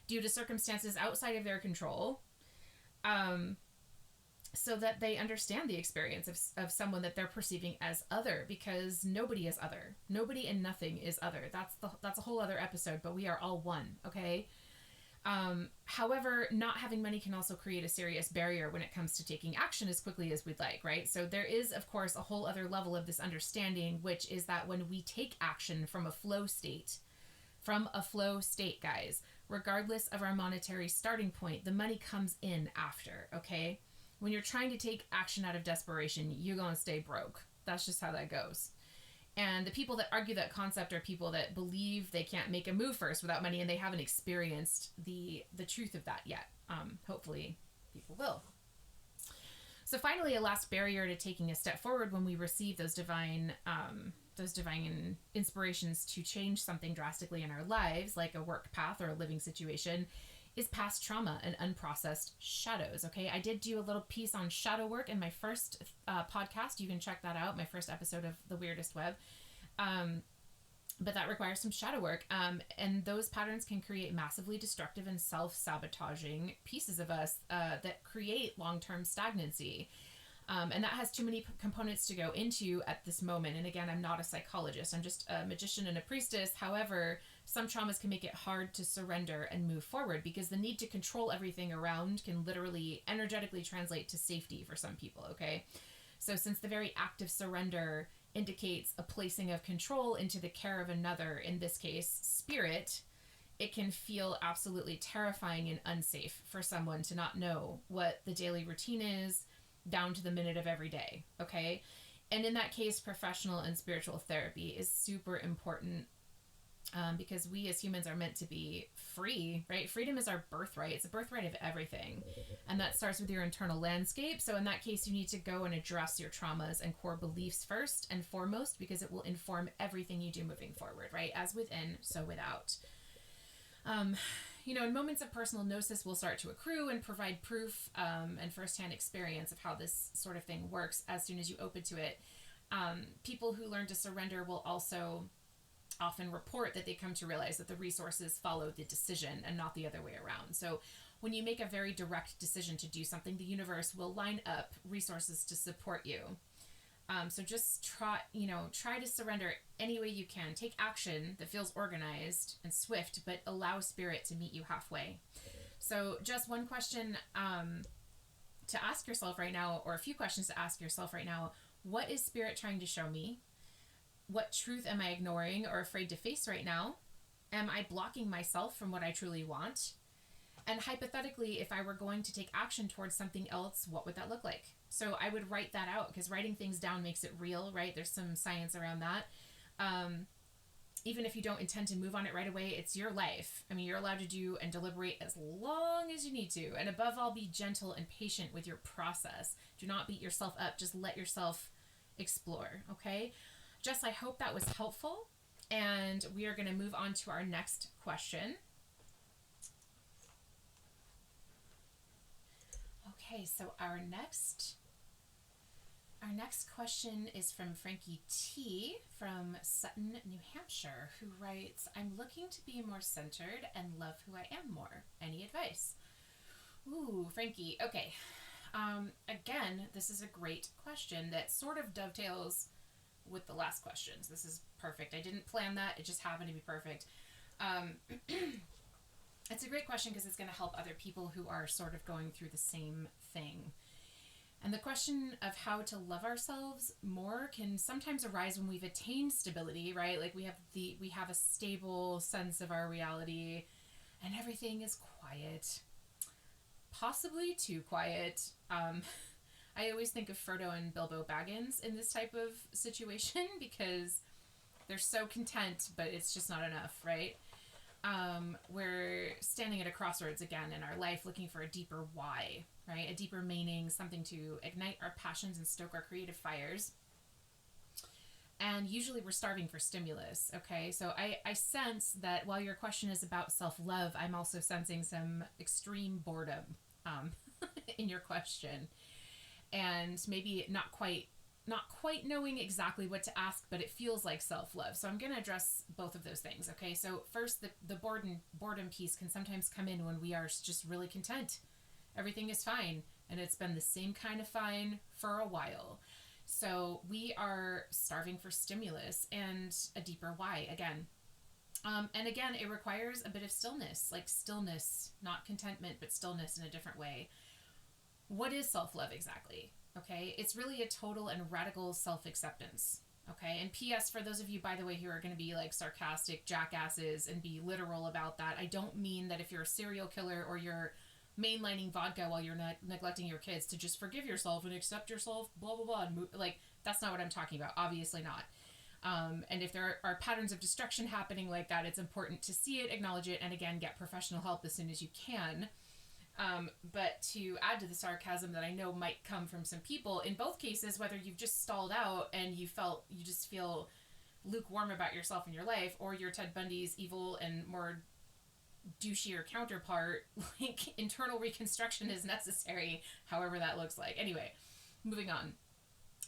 due to circumstances outside of their control, so that they understand the experience of someone that they're perceiving as other, because nobody is other. Nobody and nothing is other. That's a whole other episode, but we are all one. Okay. However, not having money can also create a serious barrier when it comes to taking action as quickly as we'd like, right? So there is, of course, a whole other level of this understanding, which is that when we take action from a flow state, guys, regardless of our monetary starting point, the money comes in after. Okay. When you're trying to take action out of desperation, you're going to stay broke. That's just how that goes. And the people that argue that concept are people that believe they can't make a move first without money, and they haven't experienced the truth of that yet. Hopefully people will. So finally, a last barrier to taking a step forward when we receive those divine inspirations to change something drastically in our lives, like a work path or a living situation, is past trauma and unprocessed shadows. Okay, I did do a little piece on shadow work in my first podcast. You can check that out, my first episode of the Wyrdest Web. But that requires some shadow work. And those patterns can create massively destructive and self-sabotaging pieces of us that create long-term stagnancy. And that has too many components to go into at this moment. And again, I'm not a psychologist. I'm just a magician and a priestess. However, some traumas can make it hard to surrender and move forward because the need to control everything around can literally energetically translate to safety for some people, okay? So since the very act of surrender indicates a placing of control into the care of another, in this case, spirit, it can feel absolutely terrifying and unsafe for someone to not know what the daily routine is, down to the minute of every day, okay? And in that case, professional and spiritual therapy is super important because we as humans are meant to be free, right? Freedom is our birthright. It's a birthright of everything. And that starts with your internal landscape. So in that case, you need to go and address your traumas and core beliefs first and foremost, because it will inform everything you do moving forward, right? As within, so without. In moments of personal gnosis, we'll start to accrue and provide proof and firsthand experience of how this sort of thing works as soon as you open to it. People who learn to surrender will also often report that they come to realize that the resources follow the decision and not the other way around. So when you make a very direct decision to do something, the universe will line up resources to support you. So just try to surrender any way you can. Take action that feels organized and swift, but allow spirit to meet you halfway. So just one question to ask yourself right now, or a few questions to ask yourself right now. What is spirit trying to show me? What truth am I ignoring or afraid to face right now? Am I blocking myself from what I truly want? And hypothetically, if I were going to take action towards something else, what would that look like? So I would write that out, because writing things down makes it real, right? There's some science around that. Even if you don't intend to move on it right away, it's your life. I mean, you're allowed to do and deliberate as long as you need to. And above all, be gentle and patient with your process. Do not beat yourself up. Just let yourself explore, okay? Jess, I hope that was helpful. And we are going to move on to our next question. Okay, so our next question is from Frankie T. from Sutton, New Hampshire, who writes, I'm looking to be more centered and love who I am more. Any advice? Ooh, Frankie. Okay. Again, this is a great question that sort of dovetails with the last questions. This is perfect. I didn't plan that. It just happened to be perfect. It's a great question because it's going to help other people who are sort of going through the same thing. And the question of how to love ourselves more can sometimes arise when we've attained stability, right? Like we have a stable sense of our reality and everything is quiet. Possibly too quiet. I always think of Frodo and Bilbo Baggins in this type of situation because they're so content, but it's just not enough, right? We're standing at a crossroads again in our life looking for a deeper why, right? A deeper meaning, something to ignite our passions and stoke our creative fires. And usually we're starving for stimulus, okay? So I sense that while your question is about self-love, I'm also sensing some extreme boredom in your question. And maybe not quite knowing exactly what to ask, but it feels like self-love. So I'm going to address both of those things, okay? So first, the boredom piece can sometimes come in when we are just really content. Everything is fine, and it's been the same kind of fine for a while. So we are starving for stimulus and a deeper why, again. And again, it requires a bit of stillness, like stillness, not contentment, but stillness in a different way. What is self-love exactly? Okay, it's really a total and radical self-acceptance. Okay, and P.S. for those of you, by the way, who are going to be like sarcastic jackasses and be literal about that, I don't mean that if you're a serial killer or you're mainlining vodka while you're not neglecting your kids to just forgive yourself and accept yourself, blah, blah, blah. And like, that's not what I'm talking about. Obviously not. And if there are patterns of destruction happening like that, it's important to see it, acknowledge it, and again, get professional help as soon as you can. But to add to the sarcasm that I know might come from some people, in both cases, whether you've just stalled out and you just feel lukewarm about yourself and your life, or you're Ted Bundy's evil and more douchier counterpart, like internal reconstruction is necessary, however that looks like. Anyway, moving on.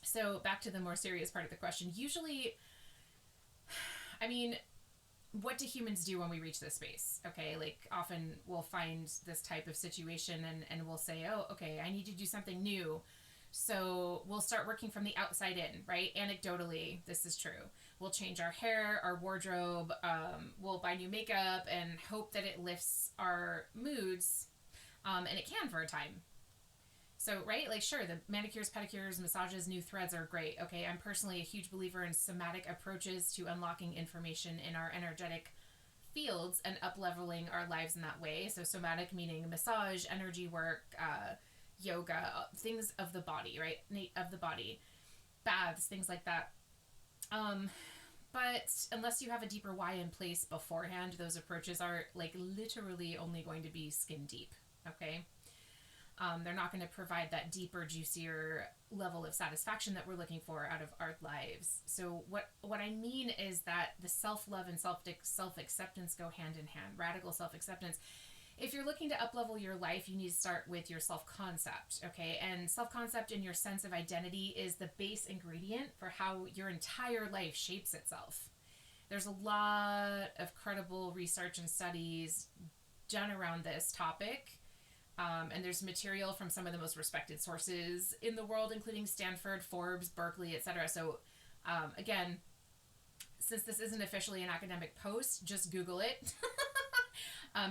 So back to the more serious part of the question. Usually, I mean, what do humans do when we reach this space? Okay, like often we'll find this type of situation and we'll say, oh, okay, I need to do something new. So we'll start working from the outside in, right? Anecdotally, this is true. We'll change our hair, our wardrobe, we'll buy new makeup and hope that it lifts our moods. And it can for a time. So, right, like sure, the manicures, pedicures, massages, new threads are great. Okay, I'm personally a huge believer in somatic approaches to unlocking information in our energetic fields and up-leveling our lives in that way. So somatic meaning massage, energy work, yoga, things of the body, right? Of the body, baths, things like that. But unless you have a deeper why in place beforehand, those approaches are like literally only going to be skin deep. Okay. They're not going to provide that deeper, juicier level of satisfaction that we're looking for out of our lives. So what I mean is that the self-love and self-acceptance go hand in hand, radical self-acceptance. If you're looking to up-level your life, you need to start with your self-concept, okay? And self-concept and your sense of identity is the base ingredient for how your entire life shapes itself. There's a lot of credible research and studies done around this topic. And there's material from some of the most respected sources in the world, including Stanford, Forbes, Berkeley, etc. So, again, since this isn't officially an academic post, just Google it.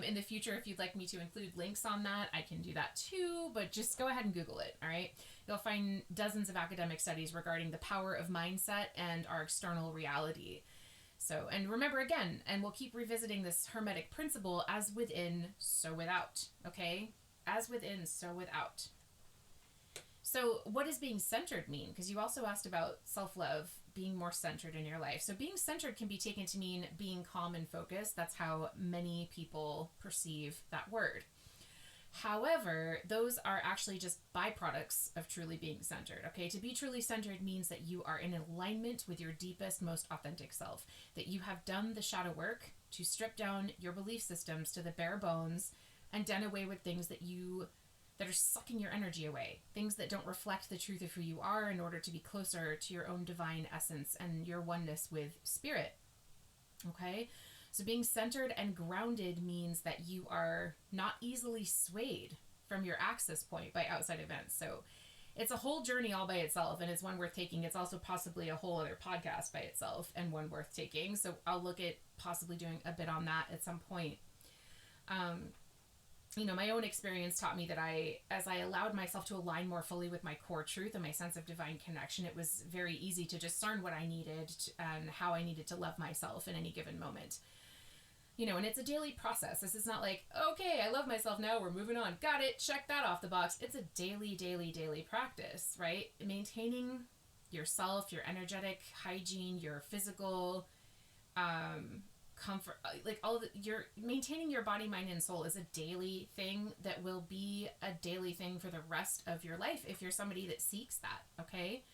In the future, if you'd like me to include links on that, I can do that too, but just go ahead and Google it, all right? You'll find dozens of academic studies regarding the power of mindset and our external reality. So, and remember again, and we'll keep revisiting this hermetic principle, as within, so without, okay? As within, so without. So what does being centered mean? Because you also asked about self-love, being more centered in your life. So being centered can be taken to mean being calm and focused. That's how many people perceive that word. However, those are actually just byproducts of truly being centered. Okay, to be truly centered means that you are in alignment with your deepest, most authentic self, that you have done the shadow work to strip down your belief systems to the bare bones and done away with things that are sucking your energy away, things that don't reflect the truth of who you are in order to be closer to your own divine essence and your oneness with spirit. Okay? So being centered and grounded means that you are not easily swayed from your access point by outside events. So it's a whole journey all by itself, and it's one worth taking. It's also possibly a whole other podcast by itself and one worth taking. So I'll look at possibly doing a bit on that at some point. My own experience taught me that as I allowed myself to align more fully with my core truth and my sense of divine connection, it was very easy to discern what I needed and how I needed to love myself in any given moment. And it's a daily process. This is not like, okay, I love myself now, we're moving on. Got it, check that off the box. It's a daily practice, right? Maintaining yourself, your energetic hygiene, your physical comfort, like you're maintaining your body, mind, and soul is a daily thing that will be a daily thing for the rest of your life if you're somebody that seeks that, okay?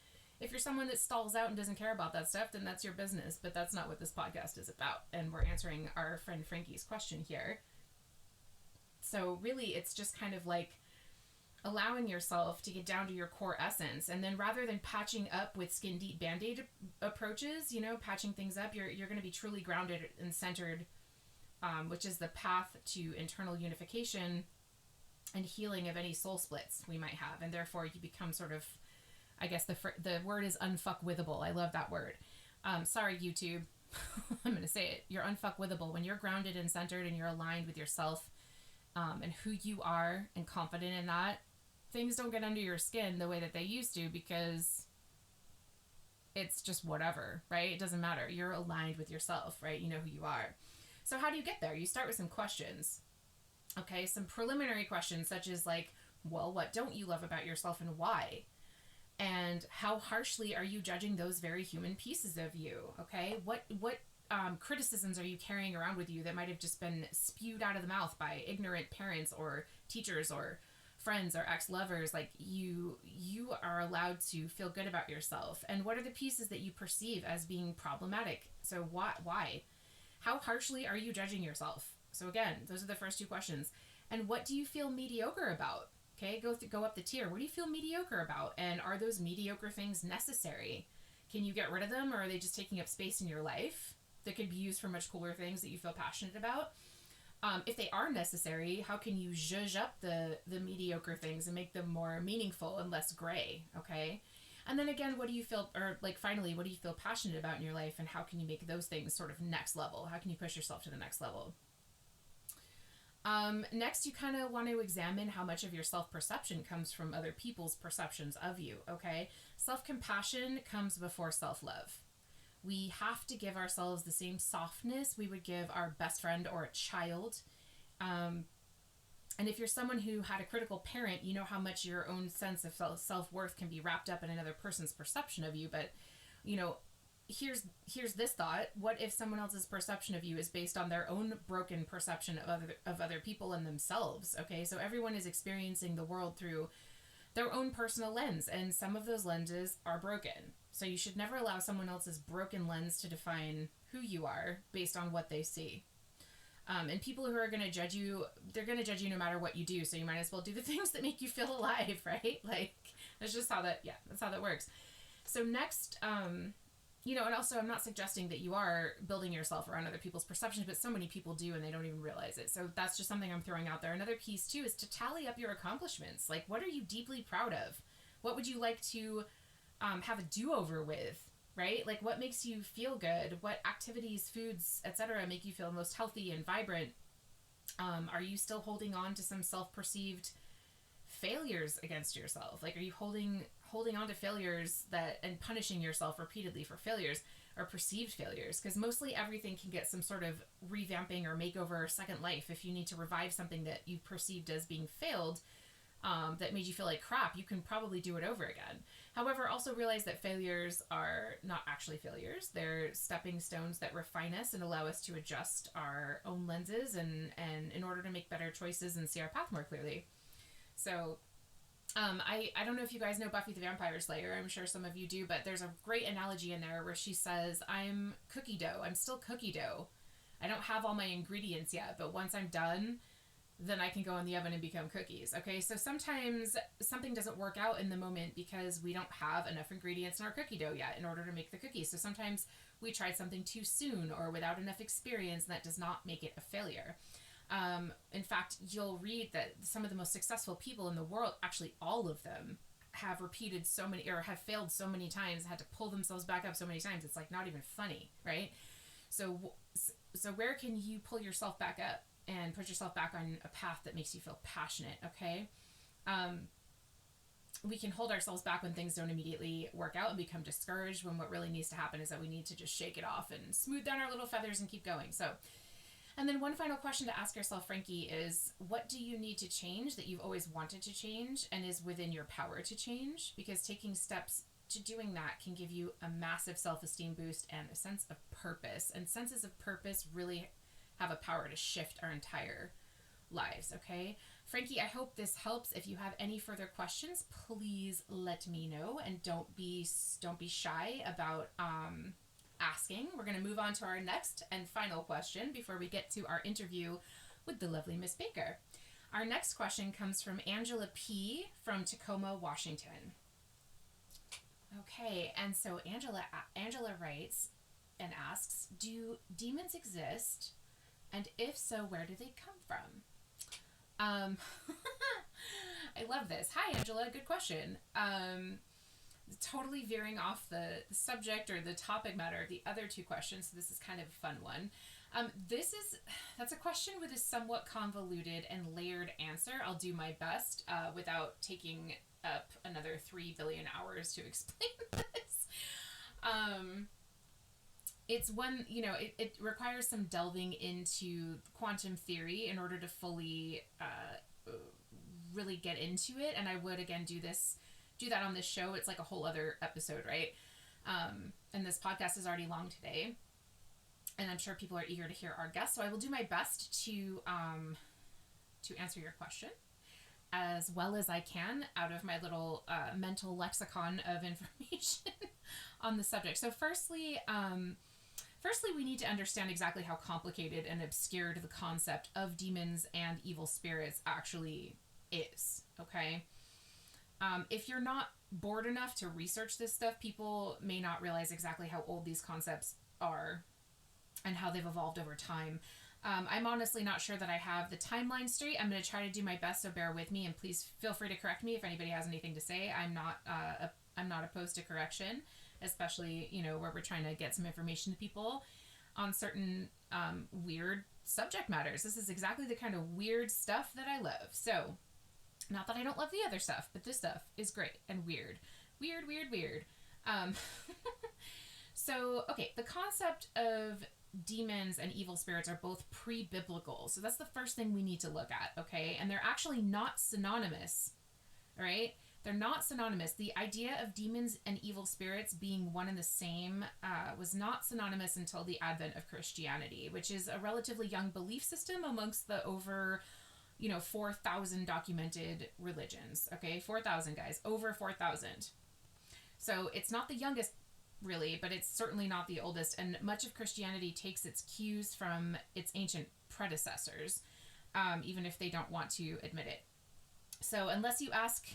If you're someone that stalls out and doesn't care about that stuff, then that's your business, but that's not what this podcast is about, and we're answering our friend Frankie's question here. So really, it's just kind of like allowing yourself to get down to your core essence, and then rather than patching up with skin deep band-aid approaches, patching things up, you're going to be truly grounded and centered, which is the path to internal unification and healing of any soul splits we might have, and therefore you become sort of, I guess the word is unfuckwithable. I love that word. Sorry, YouTube. I'm going to say it. You're unfuckwithable when you're grounded and centered and you're aligned with yourself and who you are and confident in that. Things don't get under your skin the way that they used to because it's just whatever, right? It doesn't matter. You're aligned with yourself, right? You know who you are. So how do you get there? You start with some questions. Okay, some preliminary questions such as like, well, what don't you love about yourself and why? And how harshly are you judging those very human pieces of you? Okay, what criticisms are you carrying around with you that might have just been spewed out of the mouth by ignorant parents or teachers or friends or ex-lovers? Like you are allowed to feel good about yourself. And what are the pieces that you perceive as being problematic? So why? How harshly are you judging yourself? So again, those are the first two questions. And what do you feel mediocre about? Okay, go up the tier. What do you feel mediocre about? And are those mediocre things necessary? Can you get rid of them, or are they just taking up space in your life? that could be used for much cooler things that you feel passionate about. If they are necessary, how can you zhuzh up the mediocre things and make them more meaningful and less gray, okay? And then again, what do you feel, or like finally, what do you feel passionate about in your life, and how can you make those things sort of next level? How can you push yourself to the next level? Next, you kind of want to examine how much of your self-perception comes from other people's perceptions of you, okay? Self-compassion comes before self-love. We have to give ourselves the same softness we would give our best friend or a child. And if you're someone who had a critical parent, you know how much your own sense of self-worth can be wrapped up in another person's perception of you. But, you know, here's this thought. What if someone else's perception of you is based on their own broken perception of other people and themselves? Okay, so everyone is experiencing the world through their own personal lens, and some of those lenses are broken. So you should never allow someone else's broken lens to define who you are based on what they see. And people who are going to judge you, they're going to judge you no matter what you do. So you might as well do the things that make you feel alive, right? Like, that's just how that, that's how that works. So next, you know, and also I'm not suggesting that you are building yourself around other people's perceptions, but so many people do and they don't even realize it. So that's just something I'm throwing out there. Another piece too is to tally up your accomplishments. Like, what are you deeply proud of? What would you like to have a do-over with? Right? Like, what makes you feel good? What activities, foods, etc. make you feel most healthy and vibrant? Are you still holding on to some self-perceived failures against yourself? Like, are you holding on to failures and punishing yourself repeatedly for failures or perceived failures? Because mostly everything can get some sort of revamping or makeover or second life. If you need to revive something that you perceived as being failed, that made you feel like crap, you can probably do it over again. However, also realize that failures are not actually failures. They're stepping stones that refine us and allow us to adjust our own lenses and in order to make better choices and see our path more clearly. So I don't know if you guys know Buffy the Vampire Slayer. I'm sure some of you do, but there's a great analogy in there where she says, I'm cookie dough. I'm still cookie dough. I don't have all my ingredients yet, but once I'm done, then I can go in the oven and become cookies. Okay, so sometimes something doesn't work out in the moment because we don't have enough ingredients in our cookie dough yet in order to make the cookies. So sometimes we tried something too soon or without enough experience, and that does not make it a failure. In fact, you'll read that some of the most successful people in the world, actually all of them, have repeated so many or have failed so many times, had to pull themselves back up so many times. It's like not even funny, right? So where can you pull yourself back up and put yourself back on a path that makes you feel passionate, okay? We can hold ourselves back when things don't immediately work out and become discouraged, when what really needs to happen is that we need to just shake it off and smooth down our little feathers and keep going. So, and then one final question to ask yourself, Frankie, is what do you need to change that you've always wanted to change and is within your power to change? Because taking steps to doing that can give you a massive self-esteem boost and a sense of purpose. And senses of purpose really have a power to shift our entire lives, okay? Frankie, I hope this helps. If you have any further questions, please let me know, and don't be shy about asking. We're going to move on to our next and final question before we get to our interview with the lovely Miss Baker. Our next question comes from Angela P. from Tacoma, Washington. Okay, and so Angela writes and asks, do demons exist? And if so, where do they come from? I love this. Hi, Angela. Good question. Totally veering off the subject or the topic matter of the other two questions. So this is kind of a fun one. That's a question with a somewhat convoluted and layered answer. I'll do my best without taking up another 3 billion hours to explain this. It's one, it requires some delving into quantum theory in order to fully really get into it. And I would, again, do that on this show. It's like a whole other episode, right? And this podcast is already long today. And I'm sure people are eager to hear our guests. So I will do my best to answer your question as well as I can out of my little mental lexicon of information on the subject. So firstly, we need to understand exactly how complicated and obscured the concept of demons and evil spirits actually is, okay? If you're not bored enough to research this stuff, people may not realize exactly how old these concepts are. and how they've evolved over time. I'm honestly not sure that I have the timeline straight. I'm going to try to do my best, so bear with me, and please feel free to correct me if anybody has anything to say. I'm not opposed to correction, especially, you know, where we're trying to get some information to people on certain weird subject matters. This is exactly the kind of weird stuff that I love. So, not that I don't love the other stuff, but this stuff is great and weird. Weird. So, okay, the concept of demons and evil spirits are both pre-biblical. So that's the first thing we need to look at, okay? And they're actually not synonymous, all right? They're not synonymous. The idea of demons and evil spirits being one and the same was not synonymous until the advent of Christianity, which is a relatively young belief system amongst the over, 4,000 documented religions, okay? 4,000, guys, over 4,000. So it's not the youngest, really, but it's certainly not the oldest, and much of Christianity takes its cues from its ancient predecessors, even if they don't want to admit it. So unless you ask,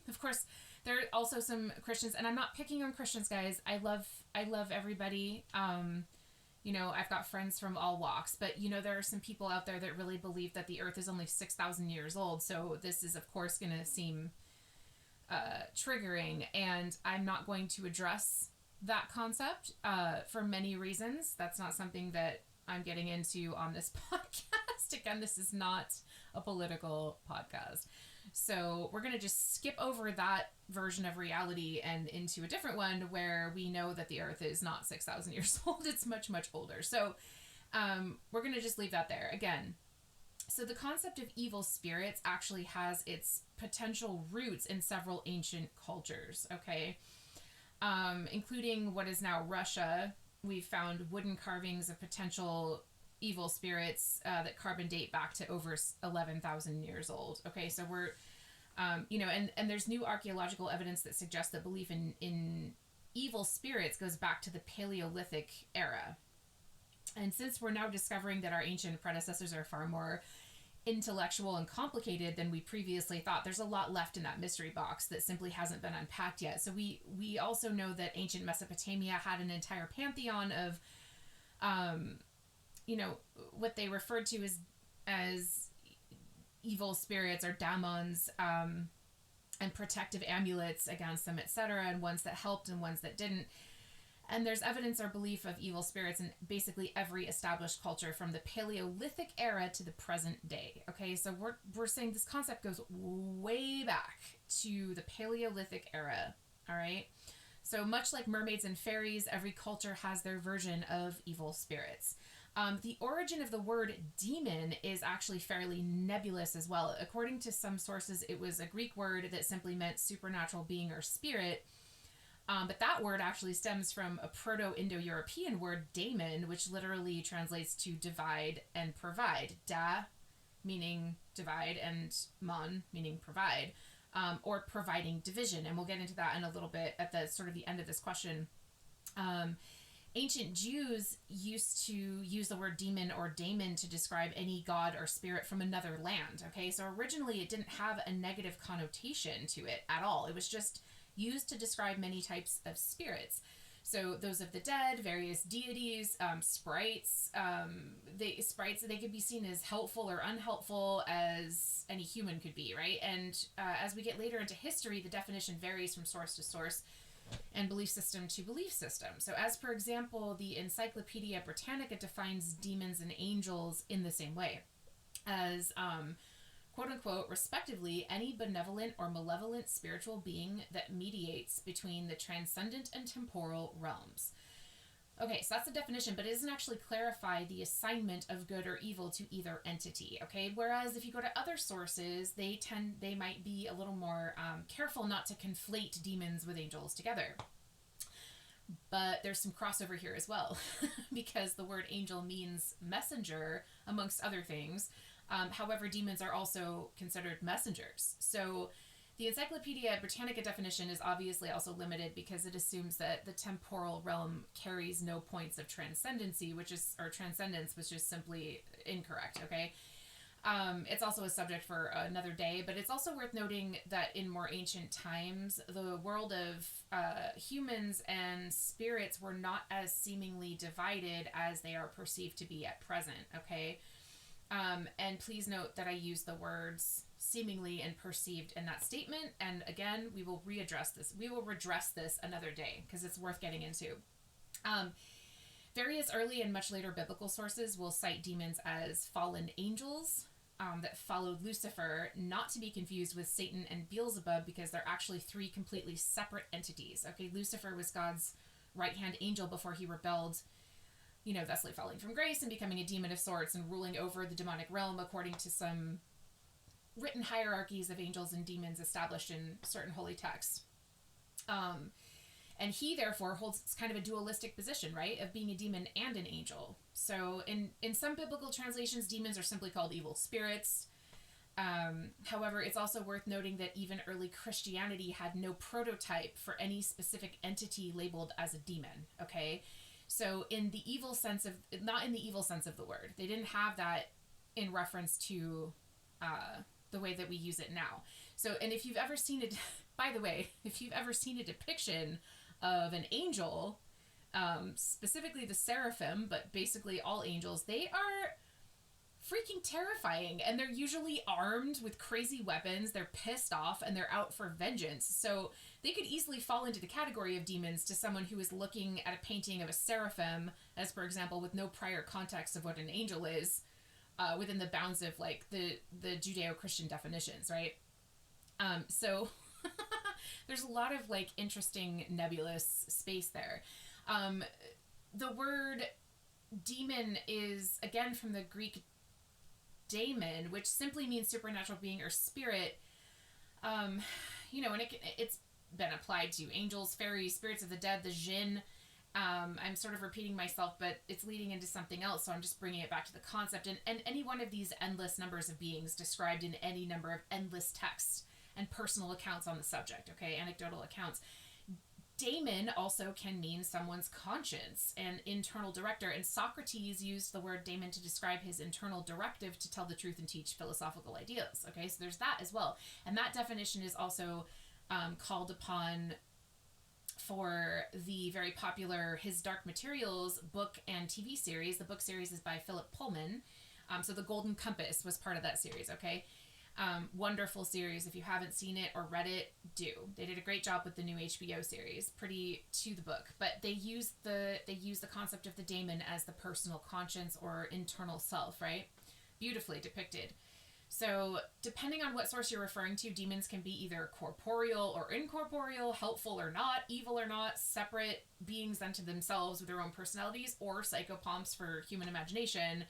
of course, there are also some Christians, and I'm not picking on Christians, guys. I love everybody. I've got friends from all walks, but there are some people out there that really believe that the earth is only 6,000 years old. So this is, of course, going to seem triggering, and I'm not going to address that concept for many reasons. That's not something that I'm getting into on this podcast. Again, this is not a political podcast. So we're going to just skip over that version of reality and into a different one where we know that the earth is not 6,000 years old. It's much, much older. So we're going to just leave that there. Again, so the concept of evil spirits actually has its potential roots in several ancient cultures, okay? Including what is now Russia. We've found wooden carvings of potential evil spirits that carbon date back to over 11,000 years old. Okay, so we're, and there's new archaeological evidence that suggests that belief in evil spirits goes back to the Paleolithic era. And since we're now discovering that our ancient predecessors are far more intellectual and complicated than we previously thought, there's a lot left in that mystery box that simply hasn't been unpacked yet. So we also know that ancient Mesopotamia had an entire pantheon of what they referred to as evil spirits or daemons, and protective amulets against them, etc., and ones that helped and ones that didn't. And there's evidence or belief of evil spirits in basically every established culture from the Paleolithic era to the present day. Okay, so we're saying this concept goes way back to the Paleolithic era. All right, so much like mermaids and fairies, every culture has their version of evil spirits. The origin of the word demon is actually fairly nebulous as well. According to some sources, it was a Greek word that simply meant supernatural being or spirit. But that word actually stems from a Proto-Indo-European word, daemon, which literally translates to divide and provide. Da, meaning divide, and mon, meaning provide, or providing division. And we'll get into that in a little bit at the sort of the end of this question. Ancient Jews used to use the word demon or daemon to describe any god or spirit from another land. Okay, so originally it didn't have a negative connotation to it at all. It was just used to describe many types of spirits. So those of the dead, various deities, sprites. They could be seen as helpful or unhelpful as any human could be, right? And as we get later into history, the definition varies from source to source and belief system to belief system. So as per example, the Encyclopedia Britannica defines demons and angels in the same way as quote unquote, respectively, any benevolent or malevolent spiritual being that mediates between the transcendent and temporal realms. Okay, so that's the definition, but it doesn't actually clarify the assignment of good or evil to either entity, okay? Whereas if you go to other sources, they might be a little more careful not to conflate demons with angels together. But there's some crossover here as well, because the word angel means messenger, amongst other things. However, demons are also considered messengers. So the Encyclopedia Britannica definition is obviously also limited because it assumes that the temporal realm carries no points of transcendence, which is simply incorrect, okay? It's also a subject for another day, but it's also worth noting that in more ancient times, the world of humans and spirits were not as seemingly divided as they are perceived to be at present, okay? And please note that I use the words seemingly and perceived in that statement, and again, we will readdress this. We will redress this another day, because it's worth getting into. Various early and much later biblical sources will cite demons as fallen angels that followed Lucifer, not to be confused with Satan and Beelzebub, because they're actually three completely separate entities. Okay, Lucifer was God's right-hand angel before he rebelled, thusly falling from grace and becoming a demon of sorts and ruling over the demonic realm according to some written hierarchies of angels and demons established in certain holy texts. And he, therefore, holds kind of a dualistic position, right, of being a demon and an angel. So in some biblical translations, demons are simply called evil spirits. However, it's also worth noting that even early Christianity had no prototype for any specific entity labeled as a demon, okay? So in the evil sense of, not in the evil sense of the word. They didn't have that in reference to the way that we use it now. So, and if you've ever seen it, by the way, if you've ever seen a depiction of an angel, specifically the seraphim, but basically all angels, they are freaking terrifying, and they're usually armed with crazy weapons. They're pissed off and they're out for vengeance. So they could easily fall into the category of demons to someone who is looking at a painting of a seraphim, as for example, with no prior context of what an angel is, within the bounds of like the Judeo-Christian definitions, right? So there's a lot of like interesting nebulous space there. The word demon is again from the Greek daemon, which simply means supernatural being or spirit. And it's been applied to angels, fairies, spirits of the dead, the jinn. I'm sort of repeating myself, but it's leading into something else, so I'm just bringing it back to the concept. And any one of these endless numbers of beings described in any number of endless texts and personal accounts on the subject, okay, anecdotal accounts. Daemon also can mean someone's conscience and internal director, and Socrates used the word daemon to describe his internal directive to tell the truth and teach philosophical ideas, okay, so there's that as well. And that definition is also called upon for the very popular His Dark Materials book and TV series. The book series is by Philip Pullman, so The Golden Compass was part of that series, okay? Wonderful series. If you haven't seen it or read it, do. They did a great job with the new HBO series, pretty to the book. But they use the concept of the daemon as the personal conscience or internal self, right? Beautifully depicted. So depending on what source you're referring to, demons can be either corporeal or incorporeal, helpful or not, evil or not, separate beings unto themselves with their own personalities, or psychopomps for human imagination.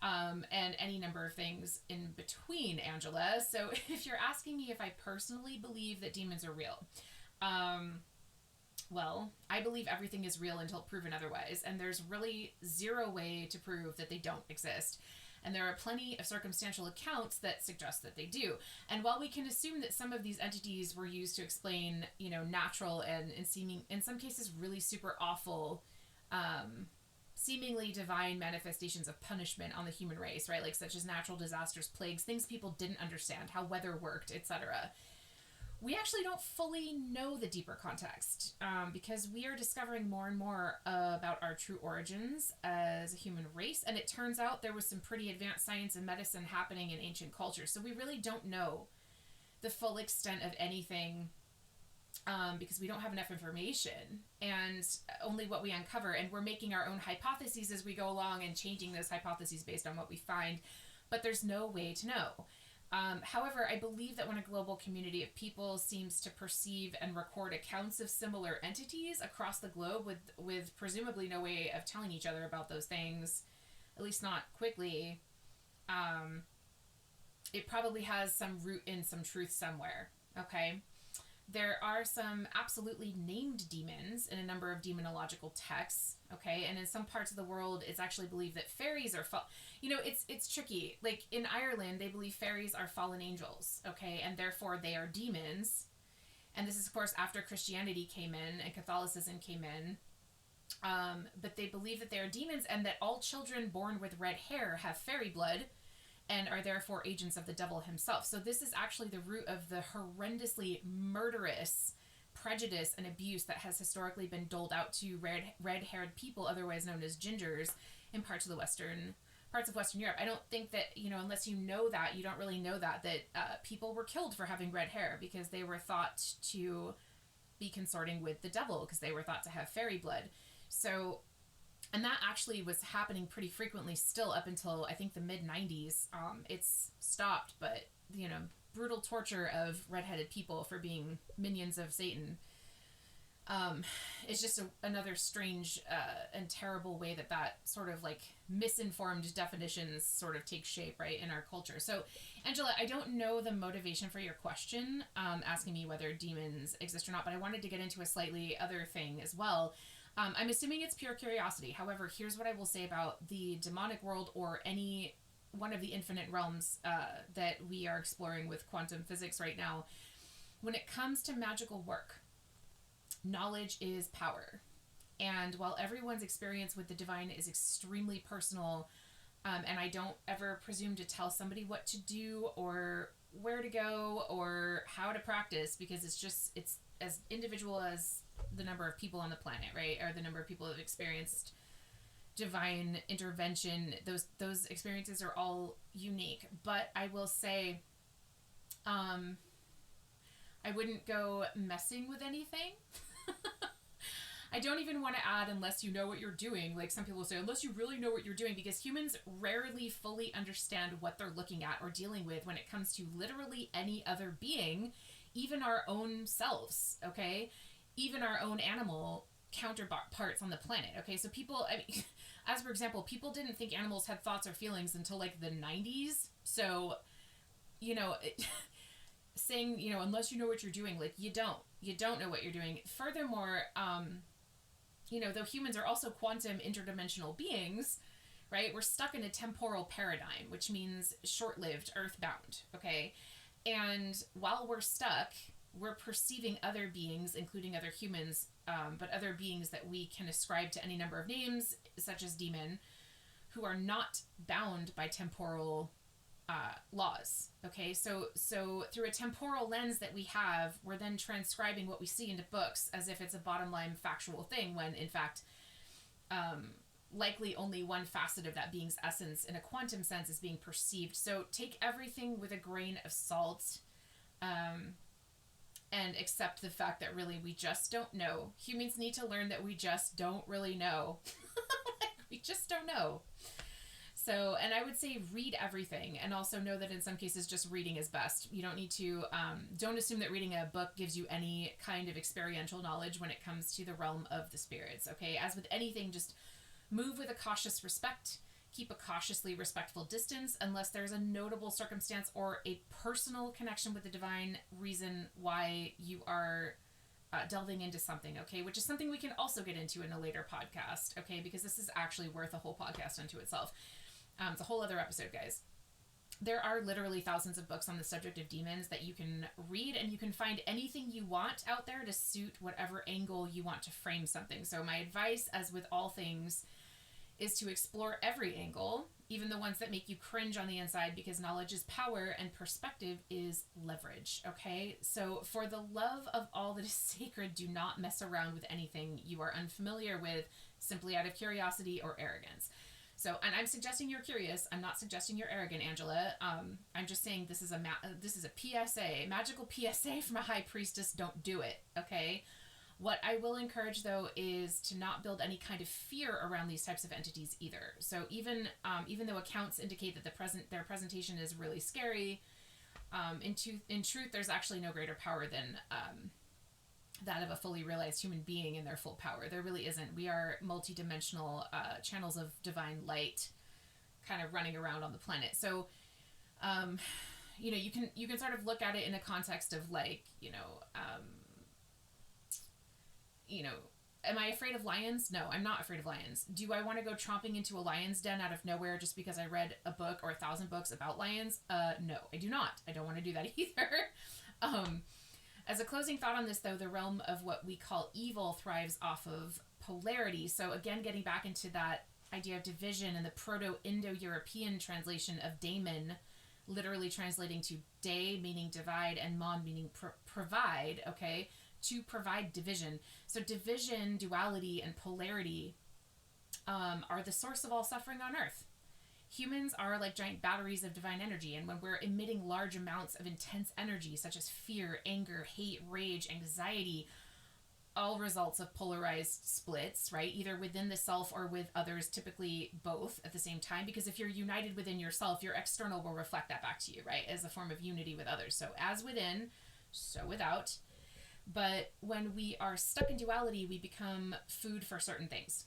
And any number of things in between, Angela. So if you're asking me if I personally believe that demons are real, well, I believe everything is real until proven otherwise, and there's really zero way to prove that they don't exist. And there are plenty of circumstantial accounts that suggest that they do. And while we can assume that some of these entities were used to explain, natural and in some cases really super awful, seemingly divine manifestations of punishment on the human race, right? Like such as natural disasters, plagues, things people didn't understand, how weather worked, etc. We actually don't fully know the deeper context because we are discovering more and more about our true origins as a human race. And it turns out there was some pretty advanced science and medicine happening in ancient cultures. So we really don't know the full extent of anything because we don't have enough information and only what we uncover. And we're making our own hypotheses as we go along and changing those hypotheses based on what we find. But there's no way to know. However, I believe that when a global community of people seems to perceive and record accounts of similar entities across the globe with presumably no way of telling each other about those things, at least not quickly, it probably has some root in some truth somewhere, okay? There are some absolutely named demons in a number of demonological texts, okay? And in some parts of the world, it's actually believed that fairies are it's tricky. Like in Ireland, they believe fairies are fallen angels, okay? And therefore they are demons. And this is, of course, after Christianity came in and Catholicism came in. But they believe that they are demons and that all children born with red hair have fairy blood. and are therefore agents of the devil himself. So this is actually the root of the horrendously murderous prejudice and abuse that has historically been doled out to red-haired people, otherwise known as gingers, in parts of Western Europe. I don't think that, unless you know that, you don't really know that people were killed for having red hair because they were thought to be consorting with the devil, because they were thought to have fairy blood. So, and that actually was happening pretty frequently still up until, I think, the mid-90s. It's stopped, but, brutal torture of redheaded people for being minions of Satan. It's just another strange and terrible way that sort of like misinformed definitions sort of take shape, right, in our culture. So, Angela, I don't know the motivation for your question, asking me whether demons exist or not, but I wanted to get into a slightly other thing as well. I'm assuming it's pure curiosity. However, here's what I will say about the demonic world, or any one of the infinite realms that we are exploring with quantum physics right now. When it comes to magical work, knowledge is power. And while everyone's experience with the divine is extremely personal, and I don't ever presume to tell somebody what to do or where to go or how to practice, because it's as individual as the number of people on the planet, right? Or the number of people that have experienced divine intervention. Those experiences are all unique. But I will say, I wouldn't go messing with anything. I don't even want to add unless you know what you're doing. Like some people say, unless you really know what you're doing, because humans rarely fully understand what they're looking at or dealing with when it comes to literally any other being, even our own selves, okay? Even our own animal counterparts on the planet, okay? So people, as for example, people didn't think animals had thoughts or feelings until like the 90s. So, saying, unless you know what you're doing, like you don't know what you're doing. Furthermore, though humans are also quantum interdimensional beings, right? We're stuck in a temporal paradigm, which means short-lived, earthbound, okay? And while we're stuck, we're perceiving other beings, including other humans, but other beings that we can ascribe to any number of names, such as demon, who are not bound by temporal laws. Okay, so through a temporal lens that we have, we're then transcribing what we see into books as if it's a bottom line factual thing, when in fact, likely only one facet of that being's essence in a quantum sense is being perceived. So take everything with a grain of salt, and accept the fact that really we just don't know. Humans need to learn that we just don't really know. We just don't know. So, and I would say read everything, and also know that in some cases just reading is best. You don't need to, don't assume that reading a book gives you any kind of experiential knowledge when it comes to the realm of the spirits, okay? As with anything, just move with a cautious respect. Keep a cautiously respectful distance unless there's a notable circumstance or a personal connection with the divine reason why you are delving into something, okay? Which is something we can also get into in a later podcast, okay? Because this is actually worth a whole podcast unto itself. It's a whole other episode, guys. There are literally thousands of books on the subject of demons that you can read, and you can find anything you want out there to suit whatever angle you want to frame something. So my advice, as with all things, is to explore every angle, even the ones that make you cringe on the inside, because knowledge is power and perspective is leverage, okay? So for the love of all that is sacred, do not mess around with anything you are unfamiliar with simply out of curiosity or arrogance. So, and I'm suggesting you're curious. I'm not suggesting you're arrogant, Angela. I'm just saying this is a PSA, magical PSA from a high priestess. Don't do it, okay? What I will encourage, though, is to not build any kind of fear around these types of entities either. So even though accounts indicate that their presentation is really scary, in truth, there's actually no greater power than that of a fully realized human being in their full power. There really isn't. We are multidimensional channels of divine light kind of running around on the planet. So, you can sort of look at it in a context of like, am I afraid of lions? No, I'm not afraid of lions. Do I want to go tromping into a lion's den out of nowhere just because I read a book or 1,000 books about lions? No, I do not. I don't want to do that either. As a closing thought on this, though, the realm of what we call evil thrives off of polarity. So again, getting back into that idea of division and the Proto-Indo-European translation of daemon, literally translating to day, meaning divide, and mon, meaning provide, okay, to provide division. So division, duality, and polarity are the source of all suffering on earth. Humans are like giant batteries of divine energy, and when we're emitting large amounts of intense energy, such as fear, anger, hate, rage, anxiety, all results of polarized splits, right? Either within the self or with others, typically both at the same time, because if you're united within yourself, your external will reflect that back to you, right? As a form of unity with others. So as within, so without. But when we are stuck in duality, we become food for certain things.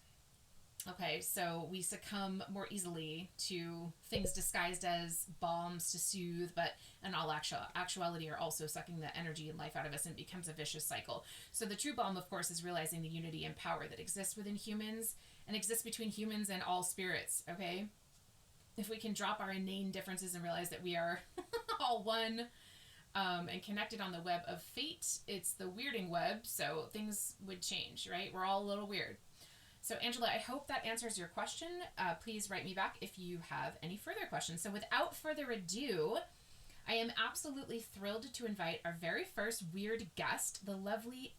Okay, so we succumb more easily to things disguised as balms to soothe, but in all actuality are also sucking the energy and life out of us, and it becomes a vicious cycle. So the true balm, of course, is realizing the unity and power that exists within humans and exists between humans and all spirits, okay? If we can drop our inane differences and realize that we are all one, and connected on the web of fate, it's the weirding web, so things would change, right? We're all a little weird. So Angela, I hope that answers your question. Please write me back if you have any further questions. So without further ado, I am absolutely thrilled to invite our very first weird guest, the lovely,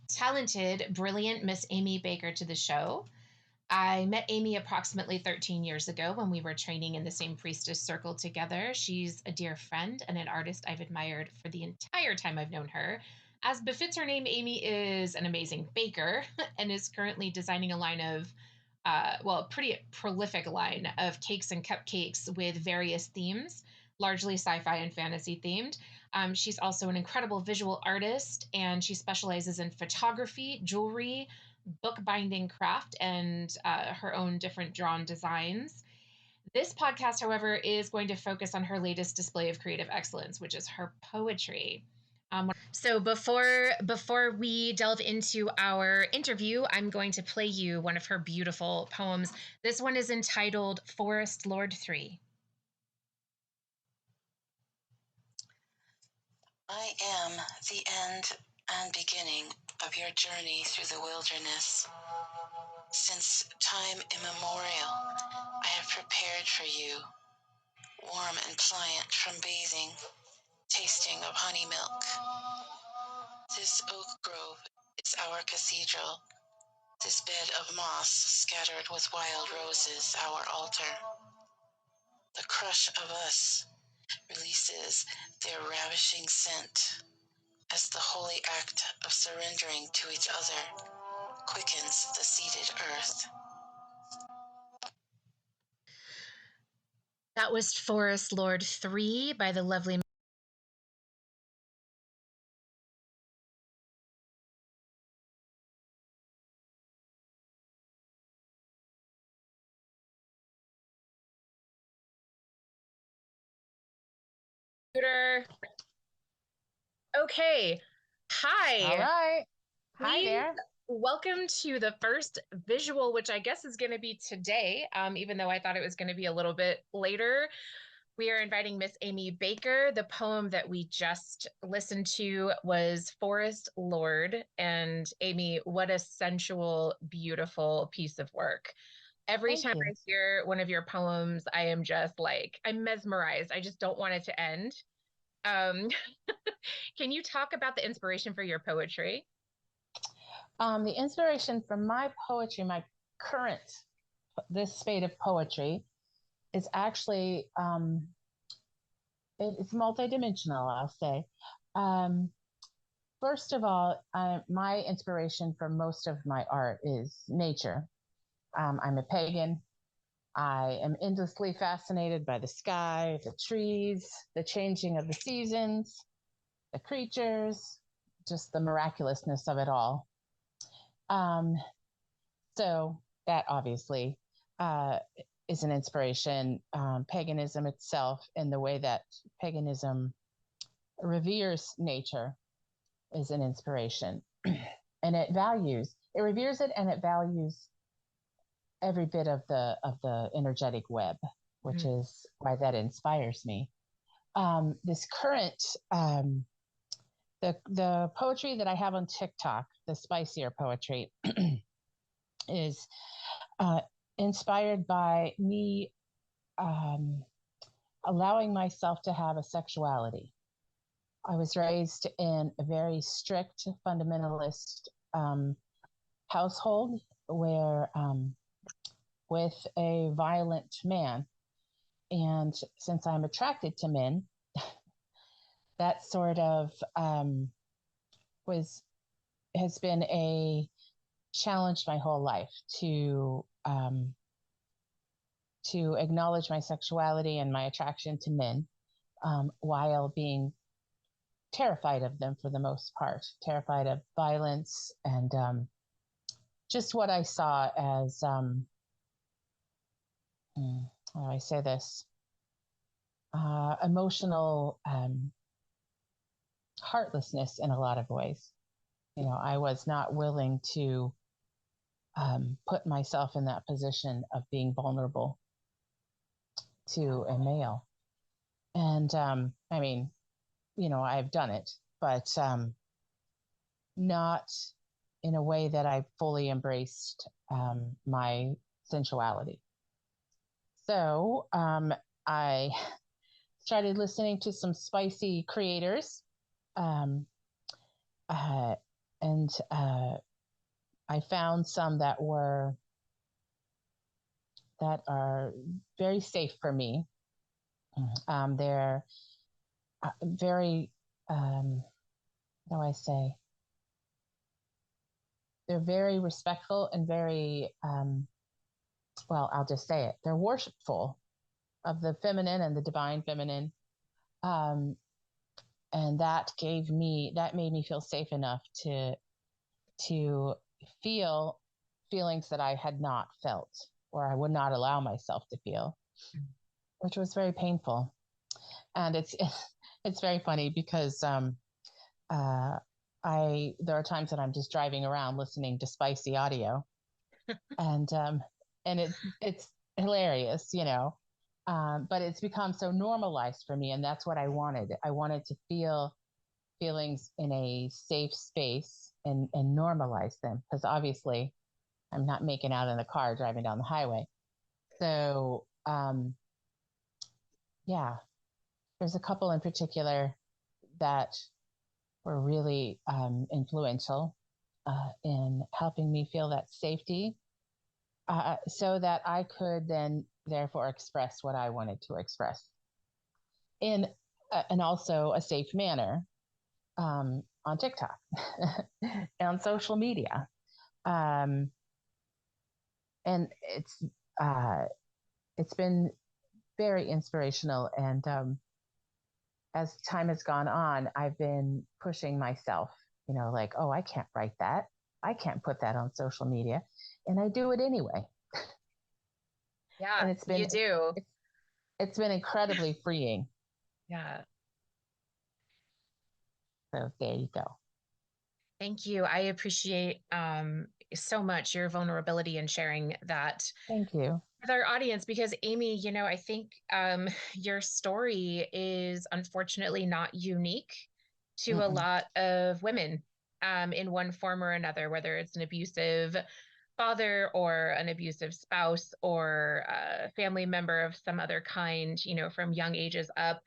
talented, brilliant Miss Amy Baker to the show. I met Amy approximately 13 years ago when we were training in the same Priestess circle together. She's a dear friend and an artist I've admired for the entire time I've known her. As befits her name, Amy is an amazing baker and is currently designing a line of, a pretty prolific line of cakes and cupcakes with various themes, largely sci-fi and fantasy themed. She's also an incredible visual artist, and she specializes in photography, jewelry, bookbinding craft, and her own different drawn designs. This podcast, however, is going to focus on her latest display of creative excellence, which is her poetry. So before we delve into our interview, I'm going to play you one of her beautiful poems. This one is entitled Forest Lord 3. I am the end and beginning of your journey through the wilderness. Since time immemorial, I have prepared for you, warm and pliant from bathing, tasting of honey milk. This oak grove is our cathedral, this bed of moss scattered with wild roses, our altar. The crush of us releases their ravishing scent as the holy act of surrendering to each other quickens the seated earth. That was Forest Lord 3 by the lovely Okay. Hi. All right. Hi Please there. welcome to the first visual, which I guess is going to be today, even though I thought it was going to be a little bit later. We are inviting Miss Amy Baker. The poem that we just listened to was Forest Lord. And Amy, what a sensual, beautiful piece of work. Every Thank time you. I hear one of your poems, I am just like, I'm mesmerized. I just don't want it to end. Um, can you talk about the inspiration for your poetry? The inspiration for my poetry, this spate of poetry, is actually it's multidimensional, I'll say. First of all, my inspiration for most of my art is nature. I'm a pagan. I am endlessly fascinated by the sky, the trees, the changing of the seasons, the creatures, just the miraculousness of it all. So that obviously is an inspiration. Paganism itself, and the way that paganism reveres nature, is an inspiration. And it reveres it, and it values every bit of the energetic web, which is why that inspires me. This current the poetry that I have on TikTok, the spicier poetry, is inspired by me allowing myself to have a sexuality. I was raised in a very strict fundamentalist household where with a violent man. And since I'm attracted to men, that sort of has been a challenge my whole life to acknowledge my sexuality and my attraction to men while being terrified of them for the most part, terrified of violence and just what I saw as, how do I say this? Emotional heartlessness in a lot of ways. You know, I was not willing to put myself in that position of being vulnerable to a male. And I mean, you know, I've done it, but not in a way that I fully embraced my sensuality. So I started listening to some spicy creators, and I found some that are very safe for me. They're very, how do I say? They're very respectful and very, well, I'll just say it. They're worshipful of the feminine and the divine feminine. And that made me feel safe enough to feel feelings that I had not felt or I would not allow myself to feel, which was very painful. And it's very funny because there are times that I'm just driving around listening to spicy audio, and it's hilarious, you know. But it's become so normalized for me, and that's what I wanted. I wanted to feel feelings in a safe space and normalize them, because obviously I'm not making out in the car driving down the highway. So yeah, there's a couple in particular that were really influential in helping me feel that safety, so that I could then therefore express what I wanted to express in and also a safe manner on TikTok and on social media. And it's been very inspirational. And as time has gone on, I've been pushing myself, you know, like, oh, I can't write that. I can't put that on social media. And I do it anyway. Yeah, and you do. It's been incredibly freeing. Yeah. So there you go. Thank you. I appreciate so much your vulnerability and sharing that. Thank you. With our audience, because Amy, you know, I think your story is unfortunately not unique to a lot of women in one form or another, whether it's an abusive father or an abusive spouse or a family member of some other kind, you know, from young ages up.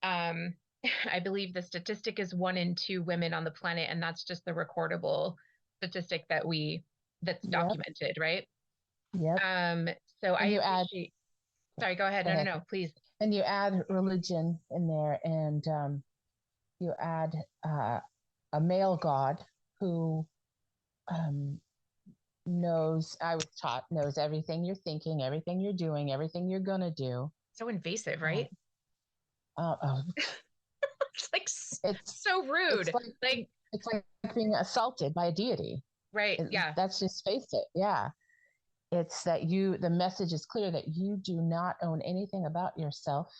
I believe the statistic is 1 in 2 women on the planet, and that's just the recordable statistic that's documented, right? Yep. So and sorry, go ahead. No, please. And you add religion in there, and you add a male god who knows everything you're thinking, everything you're doing, everything you're gonna do. So invasive, right? It's so rude. It's like being assaulted by a deity. Right. Yeah. Let's just face it. Yeah. It's that the message is clear that you do not own anything about yourself,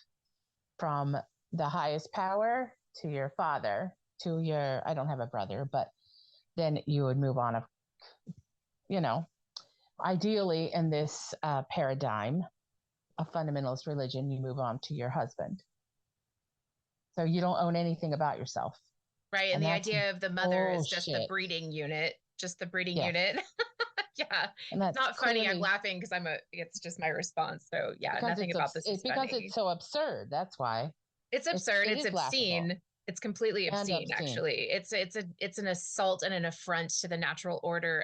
from the highest power to your father to I don't have a brother, but then you would move on, you know, ideally in this paradigm of fundamentalist religion, you move on to your husband. So you don't own anything about yourself. Right. And the idea of the mother is just the breeding unit, unit. Yeah. And It's that's not funny. I'm clearly laughing because it's just my response. So yeah, because nothing about this is because funny. it's so absurd. That's why It's absurd. it It's is laughable obscene. It's completely and obscene, obscene. actually. It's an assault and an affront to the natural order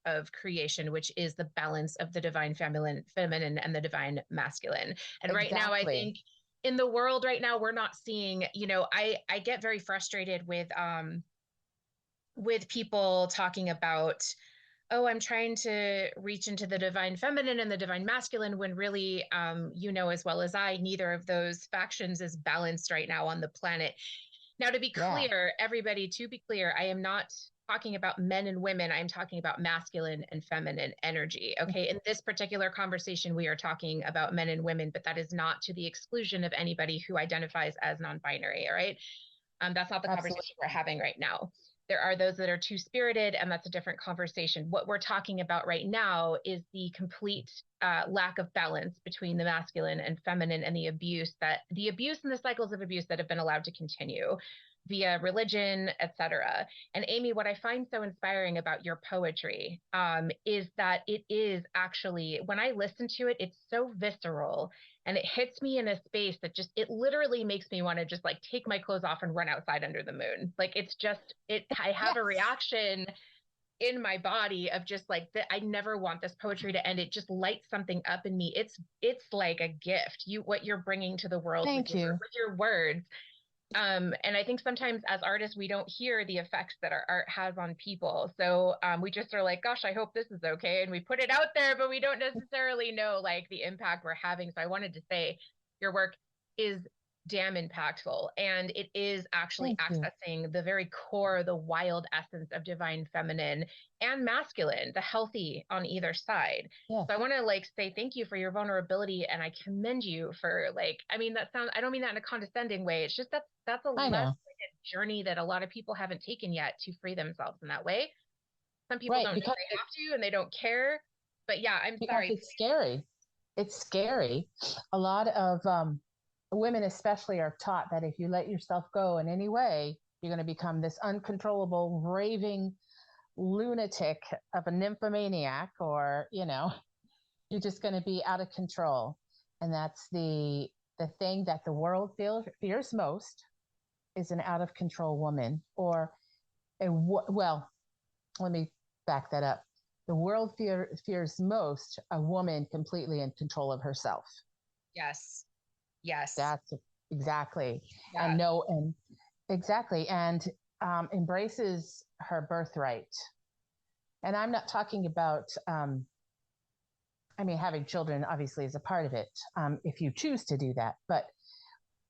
of creation, which is the balance of the divine feminine and the divine masculine. And right now, I Exactly. think in the world right now, we're not seeing, I get very frustrated with people talking about, oh, I'm trying to reach into the divine feminine and the divine masculine, when really, as well as I, neither of those factions is balanced right now on the planet. Now, to be Yeah. clear, everybody, to be clear, I am not talking about men and women. I'm talking about masculine and feminine energy. Okay. In this particular conversation, we are talking about men and women, but that is not to the exclusion of anybody who identifies as non-binary. All right. That's not the Absolutely. conversation we're having right now. There are those that are two-spirited, and that's a different conversation. What we're talking about right now is the complete lack of balance between the masculine and feminine, and the abuse and the cycles of abuse that have been allowed to continue via religion, etc. And Amy, what I find so inspiring about your poetry is that it is actually, when I listen to it, it's so visceral, and it hits me in a space that just, it literally makes me want to just like take my clothes off and run outside under the moon. Like it's just, I have a reaction in my body of just like that. I never want this poetry to end. It just lights something up in me. It's like a gift, what you're bringing to the world Thank you. with your words. And I think sometimes as artists, we don't hear the effects that our art has on people. So we just are like, gosh, I hope this is okay. And we put it out there, but we don't necessarily know like the impact we're having. So I wanted to say your work is damn impactful. And it is actually accessing the very core, the wild essence of divine feminine and masculine, the healthy on either side. Yes. So I want to like say thank you for your vulnerability, and I commend you for like, I mean, I don't mean that in a condescending way. It's just that's a journey that a lot of people haven't taken yet to free themselves in that way. Some people don't know they have to, and they don't care. But yeah, I'm sorry. It's scary. It's scary. A lot of women especially are taught that if you let yourself go in any way, you're going to become this uncontrollable, raving lunatic of a nymphomaniac, or, you're just going to be out of control. And that's the thing that the world fears most, is an out of control woman, or well, let me back that up. The world fears most a woman completely in control of herself. Yes. That's exactly. Yeah. And exactly. And embraces her birthright. And I'm not talking about, having children obviously is a part of it, if you choose to do that. But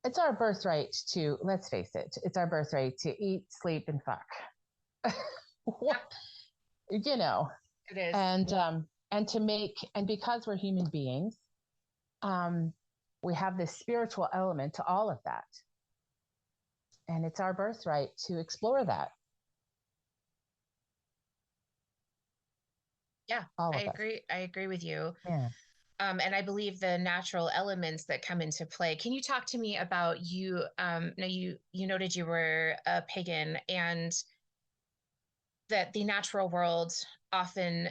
it's our birthright to, let's face it, it's our birthright to eat, sleep, and fuck. It is. And to make, and because we're human beings, we have this spiritual element to all of that. And it's our birthright to explore that. Yeah, I agree. I agree with you. Yeah. And I believe the natural elements that come into play. Can you talk to me about you? Now you noted you were a pagan, and that the natural world often,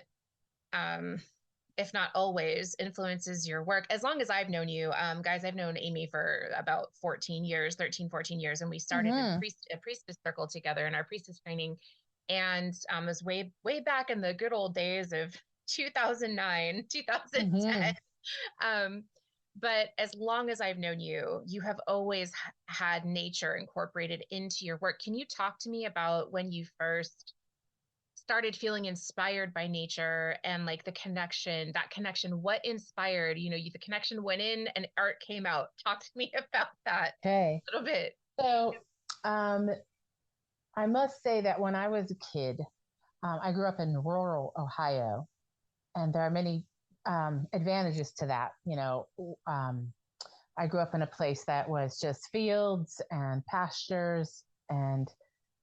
if not always, influences your work. As long as I've known you, guys, I've known Amy for about 13, 14 years. And we started a priestess circle together in our priestess training. And it was way, way back in the good old days of 2009, 2010. But as long as I've known you, you have always had nature incorporated into your work. Can you talk to me about when you first started feeling inspired by nature, and like that connection, what inspired, the connection went in and art came out. Talk to me about that a little bit. So I must say that when I was a kid, I grew up in rural Ohio, and there are many advantages to that. I grew up in a place that was just fields and pastures, and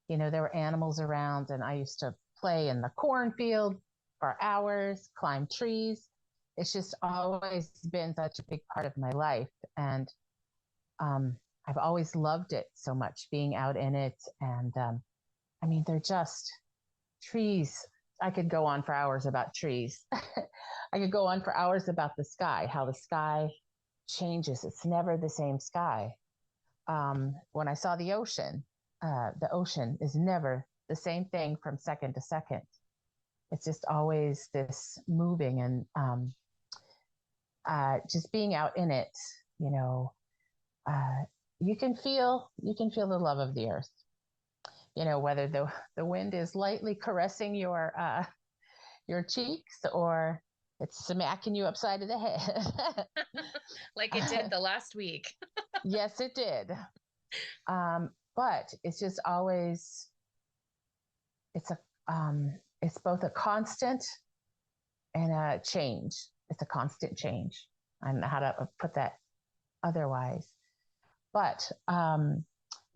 there were animals around, and I used to play in the cornfield for hours, climb trees. It's just always been such a big part of my life. And I've always loved it so much, being out in it. And they're just trees I could go on for hours about trees. I could go on for hours about the sky, how the sky changes. It's never the same sky. When I saw the ocean is never the same thing from second to second. It's just always this moving, and just being out in it, you know, you can feel the love of the earth. You know, whether the wind is lightly caressing your cheeks or it's smacking you upside of the head. Like it did the last week. Yes, it did. But it's just always, it's both a constant and a change. It's a constant change. I don't know how to put that otherwise. But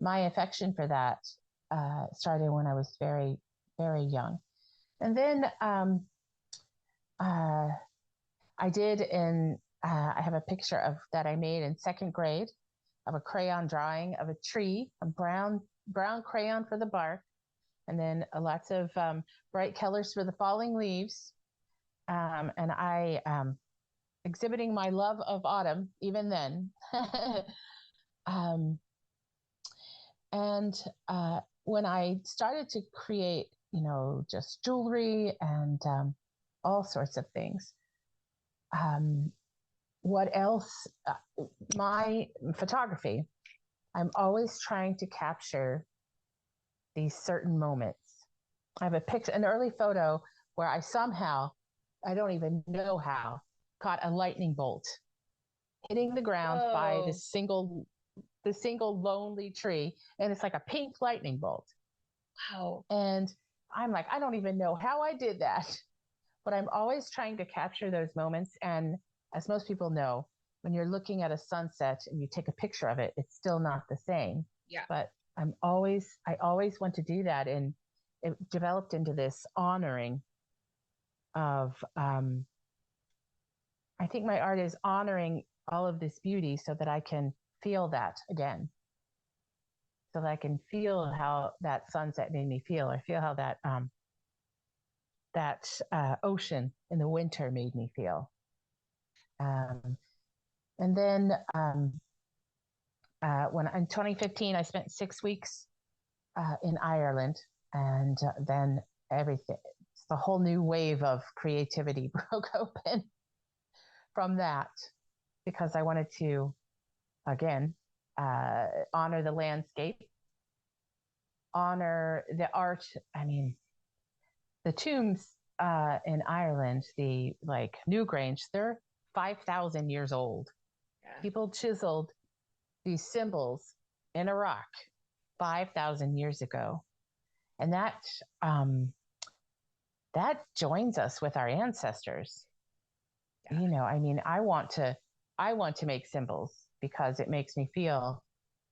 my affection for that started when I was very, very young. And then I did I have a picture of that I made in second grade of a crayon drawing of a tree, a brown crayon for the bark, and then lots of bright colors for the falling leaves. And I exhibiting my love of autumn even then. And when I started to create, you know, just jewelry and all sorts of things, what else? My photography. I'm always trying to capture these certain moments. I have a picture, an early photo where I somehow, I don't even know how, caught a lightning bolt hitting the ground by the single lonely tree, and it's like a pink lightning bolt. Wow. And I'm like, I don't even know how I did that, but I'm always trying to capture those moments. And as most people know, when you're looking at a sunset and you take a picture of it, it's still not the same. Yeah. But I always want to do that, and it developed into this honoring of I think my art is honoring all of this beauty so that I can feel that again, so that I can feel how that sunset made me feel, or feel how that ocean in the winter made me feel. And then when in 2015, I spent 6 weeks in Ireland, and then the whole new wave of creativity broke open from that, because I wanted to, again, honor the landscape, honor the art. I mean, the tombs in Ireland, the Newgrange, they're 5,000 years old. Yeah. People chiseled these symbols in a rock 5,000 years ago. And that joins us with our ancestors. Yeah. You know, I mean, I want to make symbols because it makes me feel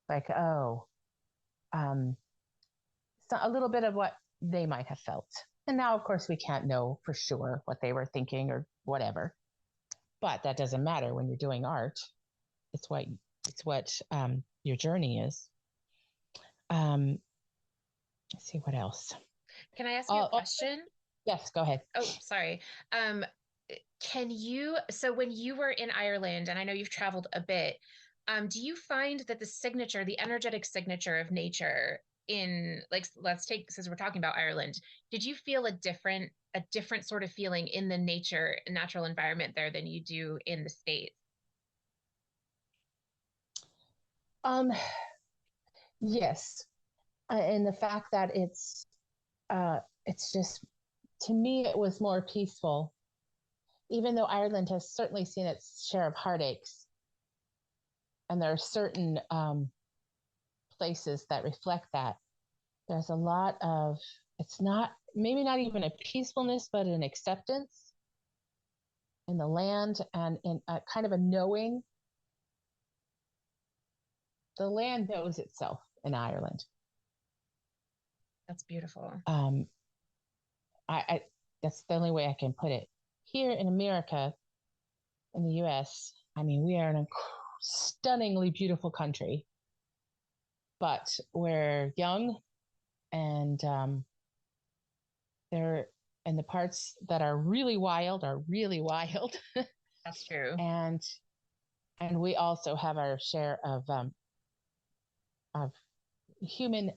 like, so a little bit of what they might have felt. And now, of course, we can't know for sure what they were thinking or whatever, but that doesn't matter when you're doing art. It's what your journey is. Let's see what else. Can I ask you a question? Yes, go ahead. Oh, sorry. So when you were in Ireland, and I know you've traveled a bit, do you find that the energetic signature of nature in, let's take, since we're talking about Ireland, did you feel a different sort of feeling in the natural environment there than you do in the States? Yes. And the fact that it's just, to me, it was more peaceful, even though Ireland has certainly seen its share of heartaches. And there are certain places that reflect that. There's a lot of, it's not, maybe not even a peacefulness, but an acceptance in the land, and in a kind of a knowing. The land knows itself in Ireland. That's beautiful. I that's the only way I can put it. Here in America, in the U.S., I mean, we are an stunningly beautiful country, but we're young, and and the parts that are really wild are really wild. That's true. And we also have our share of human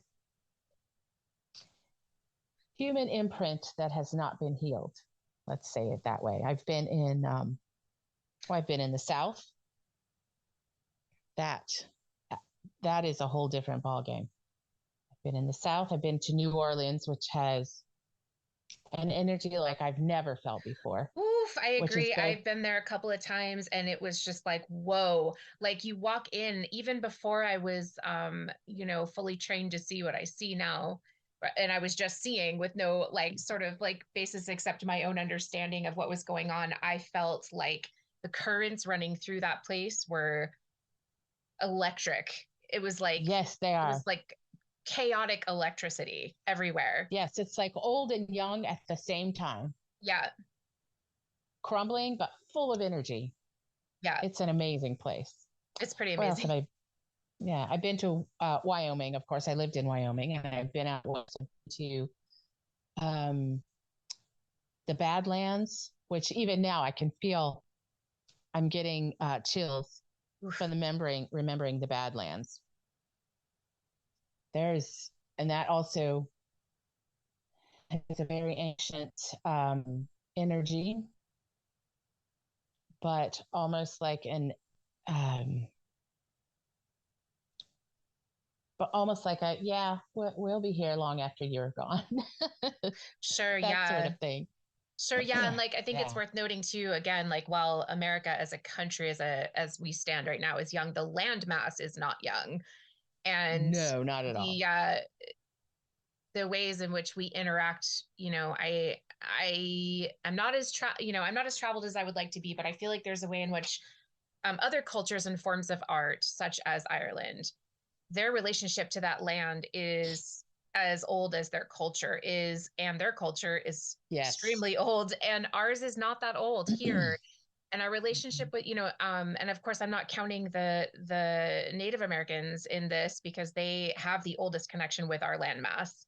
imprint that has not been healed. Let's say it that way. I've been in the South. That is a whole different ballgame. I've been in the South. I've been to New Orleans, which has an energy like I've never felt before. Oof, I agree. I've been there a couple of times and it was just like, whoa, like you walk in, even before I was, fully trained to see what I see now. And I was just seeing with no like sort of like basis except my own understanding of what was going on. I felt like the currents running through that place were electric. It was like, yes, they are. It was like chaotic electricity everywhere. Yes, it's like old and young at the same time. Yeah. Crumbling, but full of energy. Yeah. It's an amazing place. It's pretty amazing. I've been to Wyoming, of course. I lived in Wyoming, and I've been out to the Badlands, which even now I can feel I'm getting chills from remembering the Badlands. And that also is a very ancient energy, but almost like we'll be here long after you're gone. Sure. That sort of thing. Sure. Yeah. And like, I think it's worth noting too, again, like while America as a country, as we stand right now is young, the land mass is not young. And no, not at all. The ways in which we interact, I'm not as I'm not as traveled as I would like to be, but I feel like there's a way in which other cultures and forms of art, such as Ireland, their relationship to that land is as old as their culture is, and their culture is extremely old, and ours is not that old here. And our relationship with, and of course, I'm not counting the Native Americans in this because they have the oldest connection with our landmass.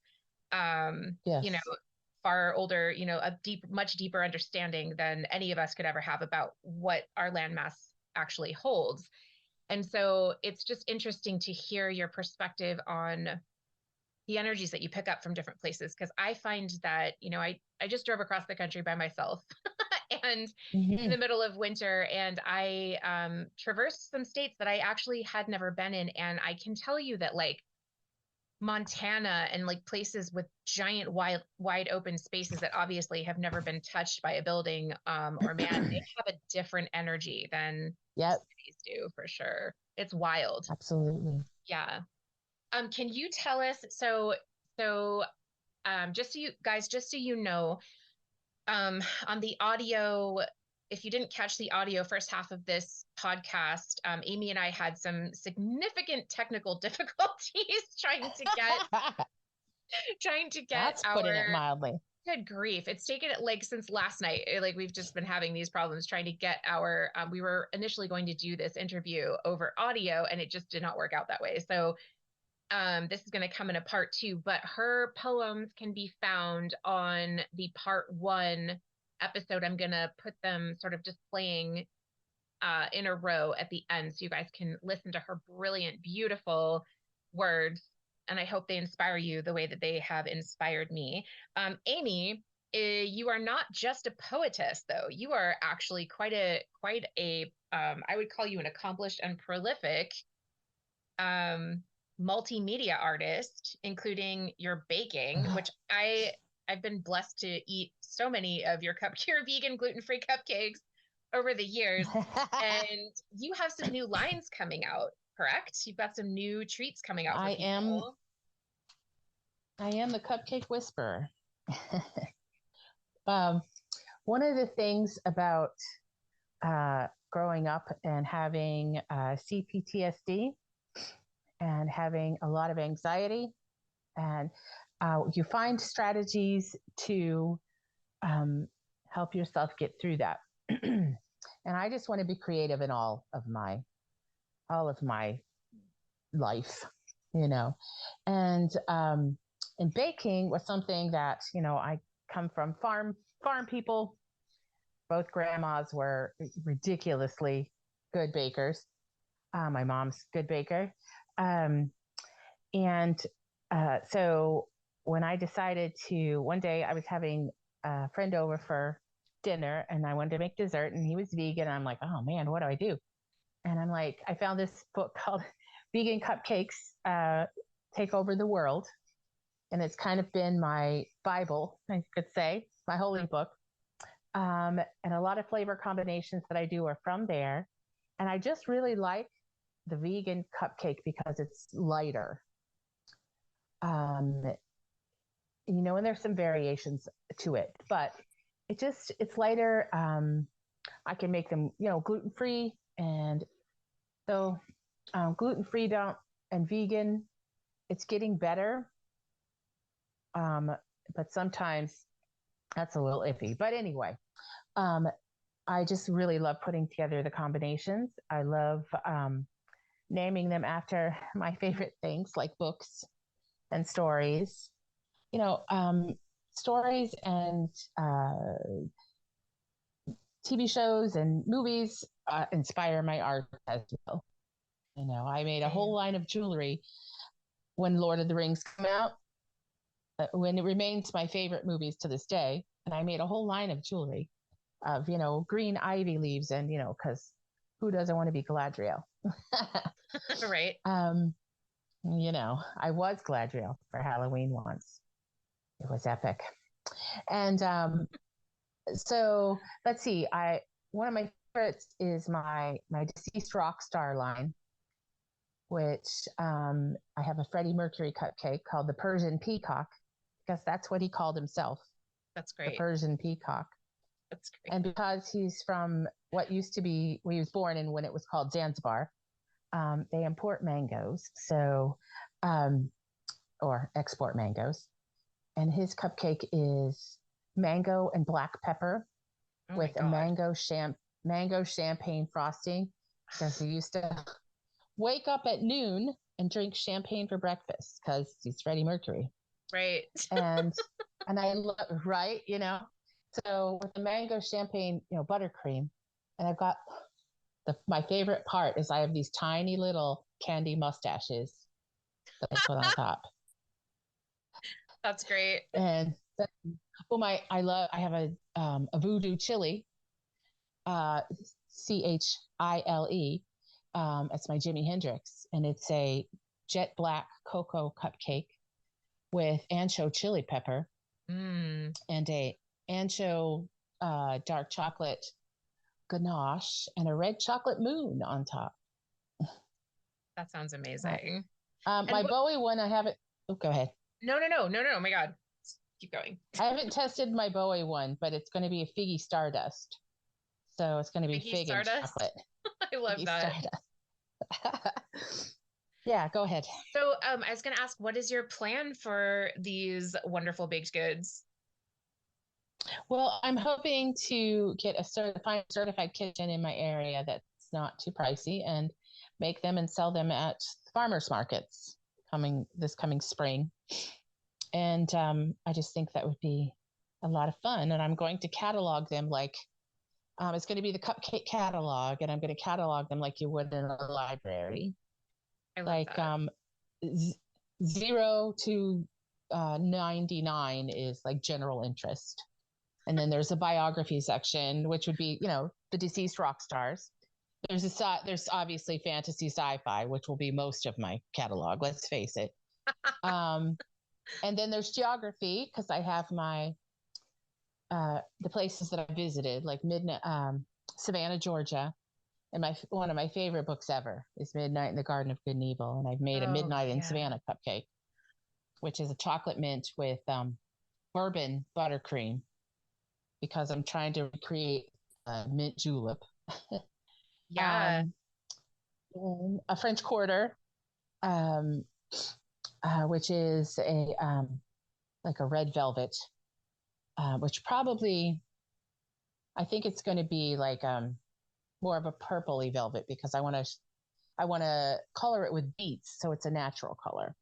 Far older, a much deeper understanding than any of us could ever have about what our landmass actually holds. And so it's just interesting to hear your perspective on the energies that you pick up from different places. Because I find that, I just drove across the country by myself and in the middle of winter, and I traversed some states that I actually had never been in. And I can tell you that like Montana and like places with giant wide open spaces that obviously have never been touched by a building or man, they have a different energy than cities do, for sure. It's wild. Absolutely. Yeah. Can you tell us, so just so you know, on the audio, if you didn't catch the audio first half of this podcast, Amy and I had some significant technical difficulties trying to get That's putting it mildly. Good grief. It's taken it like since last night. Like we've just been having these problems trying to get we were initially going to do this interview over audio and it just did not work out that way. So this is going to come in a part 2, but her poems can be found on the part 1 episode. I'm going to put them sort of just playing in a row at the end so you guys can listen to her brilliant, beautiful words. And I hope they inspire you the way that they have inspired me. Amy, you are not just a poetess, though. You are actually quite a I would call you an accomplished and prolific multimedia artist, including your baking, which I've been blessed to eat so many of your vegan, gluten-free cupcakes over the years. And you have some new lines coming out, correct? You've got some new treats coming out for people. I am the cupcake whisperer. One of the things about growing up and having CPTSD and having a lot of anxiety, and you find strategies to help yourself get through that. And I just want to be creative in all of my life, and baking was something that I come from farm people. Both grandmas were ridiculously good bakers. My mom's a good baker. So when I decided one day I was having a friend over for dinner and I wanted to make dessert and he was vegan. And I'm like, oh man, what do I do? And I'm like, I found this book called Vegan Cupcakes, Take Over the World. And it's kind of been my Bible, I could say, my holy book. And a lot of flavor combinations that I do are from there. And I just really like the vegan cupcake because it's lighter. And there's some variations to it, but it's lighter. I can make them, gluten-free, and so gluten-free and vegan, it's getting better. But sometimes that's a little iffy. But anyway, I just really love putting together the combinations. I love naming them after my favorite things like books and stories. Stories and TV shows and movies inspire my art as well. I made a whole line of jewelry when Lord of the Rings came out, when it remains my favorite movies to this day. And I made a whole line of jewelry of, green ivy leaves and, because who doesn't want to be Galadriel? Right. I was Galadriel for Halloween once. It was epic. And so let's see. One of my favorites is my deceased rock star line, which I have a Freddie Mercury cupcake called the Persian Peacock, because that's what he called himself. That's great. The Persian Peacock. That's great. And because he's from what used to be, he was born in when it was called Zanzibar, they import mangoes, or export mangoes. And his cupcake is mango and black pepper with a mango champagne frosting, because he used to wake up at noon and drink champagne for breakfast because he's Freddie Mercury. Right. and I love, right, so with the mango champagne, buttercream, and I've got my favorite part is I have these tiny little candy mustaches that I put on top. That's great. And I have a voodoo chili, Chile. It's my Jimi Hendrix, and it's a jet black cocoa cupcake with ancho chili pepper and a ancho dark chocolate ganache and a red chocolate moon on top. That sounds amazing. My Bowie one, I haven't. Oh, go ahead. No. Oh my God. Keep going. I haven't tested my Bowie one, but it's going to be a figgy stardust. So it's going to be fig and chocolate. I love figgy that. Yeah, go ahead. So I was going to ask, what is your plan for these wonderful baked goods? Well, I'm hoping to get a certified kitchen in my area that's not too pricey and make them and sell them at farmers markets this coming spring. And I just think that would be a lot of fun. And I'm going to catalog them it's going to be the cupcake catalog, and I'm going to catalog them like you would in a library. I love that. 0 to 99 is like general interest. And then there's a biography section, which would be, the deceased rock stars. There's obviously fantasy sci-fi, which will be most of my catalog, let's face it. And then there's geography, because I have my the places that I visited, like Savannah, Georgia. And one of my favorite books ever is Midnight in the Garden of Good and Evil. And I've made a Midnight in Savannah cupcake, which is a chocolate mint with bourbon buttercream, because I'm trying to recreate a mint julep. Yeah. A French Quarter, which is like a red velvet, which probably, I think it's going to be like more of a purpley velvet, because I want to color it with beets, so it's a natural color.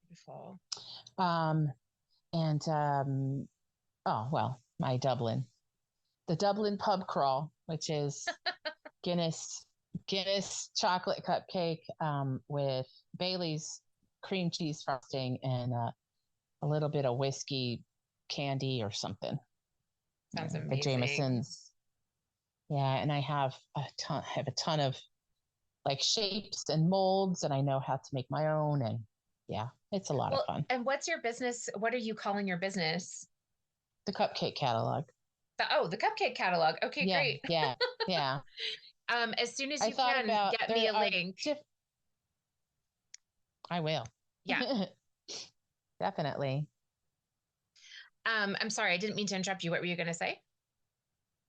Beautiful. And Oh, well, the Dublin pub crawl, which is Guinness chocolate cupcake with Bailey's cream cheese frosting and a little bit of whiskey candy or something. Sounds The amazing. Jameson's. Yeah, and I have a ton of like shapes and molds, and I know how to make my own. And yeah, it's a lot of fun. And what's your business? What are you calling your business? The Cupcake Catalog. The Cupcake Catalog. Okay, Yeah, great. yeah. As soon as you can, get me a link. I will. Yeah. Definitely. I'm sorry, I didn't mean to interrupt you. What were you going to say?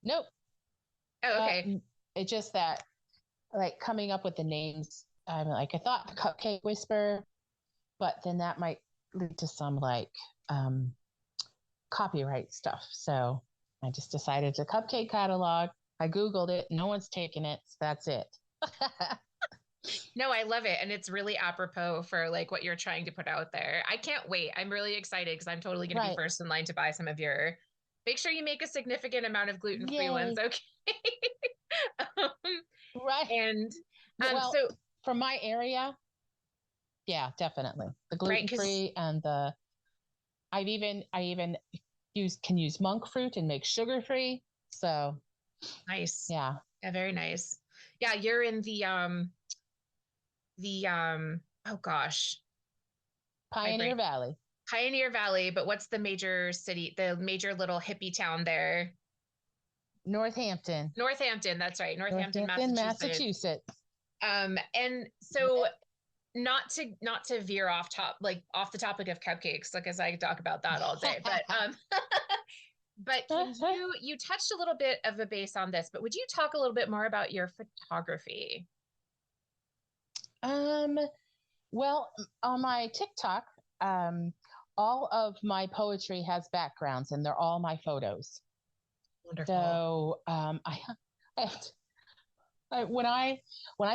Nope. Oh, okay. It's just that, like, coming up with the names, I thought Cupcake Whisper, but then that might lead to some like copyright stuff. So I just decided to Cupcake Catalog. I Googled it. No one's taken it. So that's it. No, I love it. And it's really apropos for like what you're trying to put out there. I can't wait. I'm really excited because I'm totally going to be first in line to buy some of your, make sure you make a significant amount of gluten-free ones. Okay. Right. And so from my area, yeah, definitely the gluten-free and I even can use monk fruit and make sugar-free. So nice. Yeah, very nice. Yeah, you're in the oh gosh, Pioneer Valley. But what's the major city, the major little hippie town there? Northampton. That's right. Northampton, Massachusetts. And so not to veer off the topic of cupcakes, because I could talk about that all day, but but you touched a little bit of a base on this, but would you talk a little bit more about your photography? Well, on my TikTok, all of my poetry has backgrounds and they're all my photos. Wonderful. So when I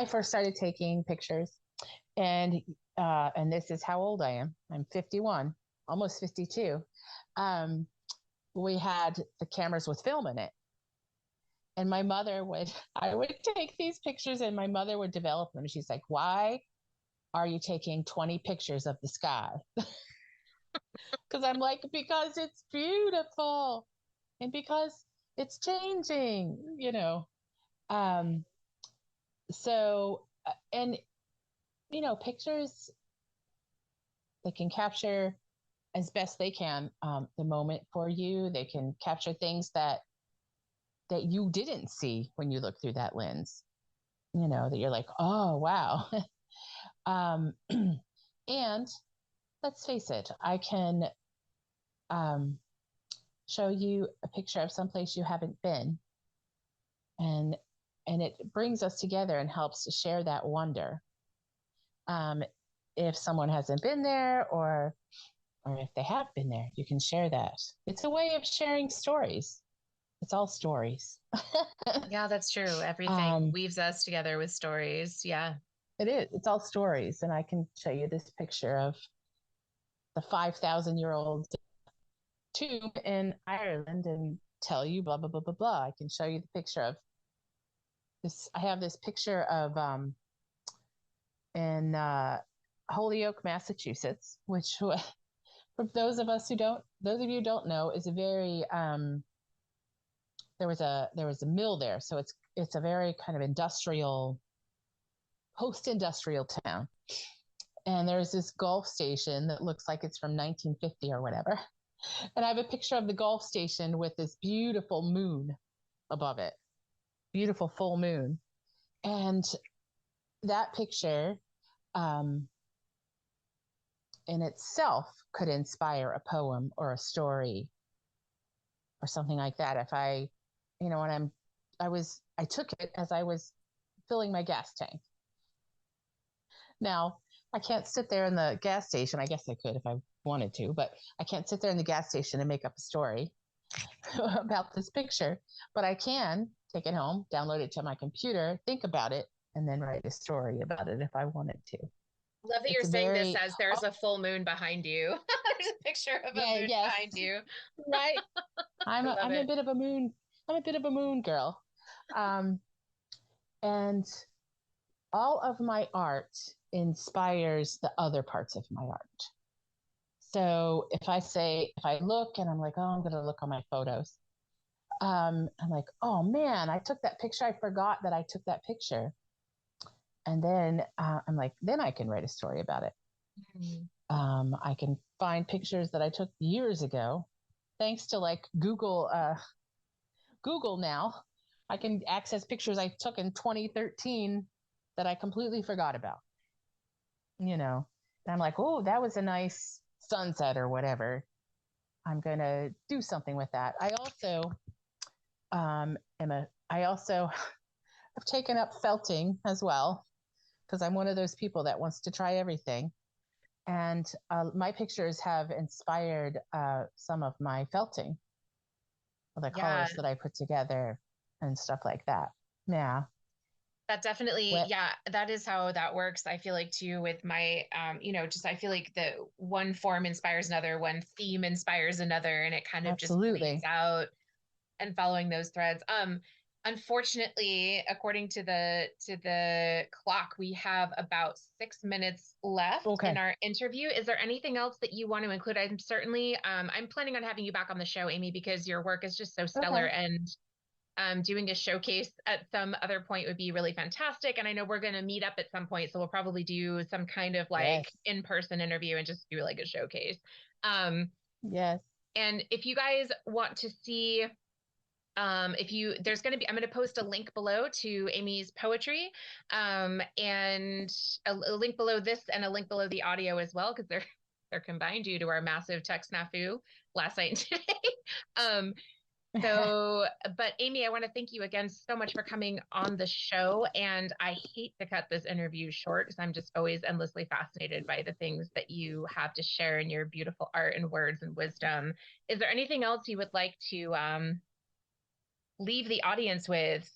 first started taking pictures, and this is how old I am. I'm 51, almost 52. We had the cameras with film in it. And I would take these pictures and my mother would develop them. She's like, why are you taking 20 pictures of the sky? Because I'm like, because it's beautiful and because it's changing, So, and, pictures, they can capture as best they can the moment for you. They can capture things that you didn't see when you look through that lens, that you're like, oh, wow. And let's face it, I can show you a picture of someplace you haven't been. And it brings us together and helps to share that wonder. If someone hasn't been there or if they have been there, you can share that. It's a way of sharing stories. It's all stories. Yeah, that's true. Everything weaves us together with stories. Yeah. It is. It's all stories. And I can show you this picture of the 5,000-year-old tomb in Ireland and tell you blah, blah, blah, blah, blah. I can show you the picture of this. I have this picture of in Holyoke, Massachusetts, which for those of you who don't know, is a very there was a mill there, so it's a very kind of post-industrial town. And there's this Gulf station that looks like it's from 1950 or whatever. And I have a picture of the Gulf station with this beautiful moon above it, beautiful full moon. And that picture in itself could inspire a poem or a story or something like that. If I took it as I was filling my gas tank. Now, I can't sit there in the gas station. I guess I could if I wanted to, but I can't sit there in the gas station and make up a story about this picture. But I can take it home, download it to my computer, think about it, and then write a story about it if I wanted to. Love that you're saying this as there's a full moon behind you. There's a picture of a moon behind you. Right. I'm a bit of a moon. I'm a bit of a moon girl. And all of my art inspires the other parts of my art. So if I look and I'm like, oh, I'm going to look on my photos. I'm like, oh man, I took that picture. I forgot that I took that picture. And then I'm like, then I can write a story about it. Mm-hmm. I can find pictures that I took years ago, thanks to like Google now. I can access pictures I took in 2013 that I completely forgot about. And I'm like, oh, that was a nice sunset or whatever. I'm going to do something with that. I also have taken up felting as well, because I'm one of those people that wants to try everything. And my pictures have inspired some of my felting, the colors that I put together and stuff like that. Yeah. That definitely, that is how that works. I feel like too with my, I feel like the one form inspires another, one theme inspires another, and it kind of just bleeds out and following those threads. Unfortunately, according to the clock, we have about 6 minutes left in our interview. Is there anything else that you want to include? I'm certainly, I'm planning on having you back on the show, Amy, because your work is just so stellar, and doing a showcase at some other point would be really fantastic. And I know we're going to meet up at some point, so we'll probably do some kind of like in-person interview and just do like a showcase. Yes. And if you guys want to see, I'm going to post a link below to Amy's poetry, and a link below this and a link below the audio as well, because they're combined due to our massive tech snafu last night and today. But Amy, I want to thank you again so much for coming on the show. And I hate to cut this interview short, because I'm just always endlessly fascinated by the things that you have to share in your beautiful art and words and wisdom. Is there anything else you would like to leave the audience with?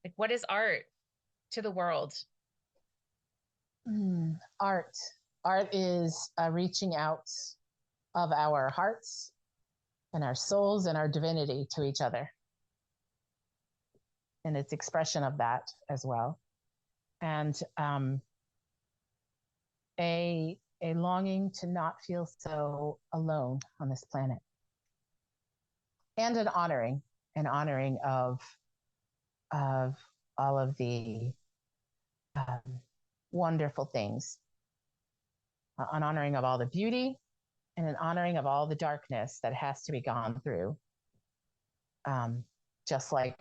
Like, what is art to the world? Art is a reaching out of our hearts and our souls and our divinity to each other, and its expression of that as well. And a longing to not feel so alone on this planet, and an honoring of all of the wonderful things, an honoring of all the beauty, and an honoring of all the darkness that has to be gone through. Just like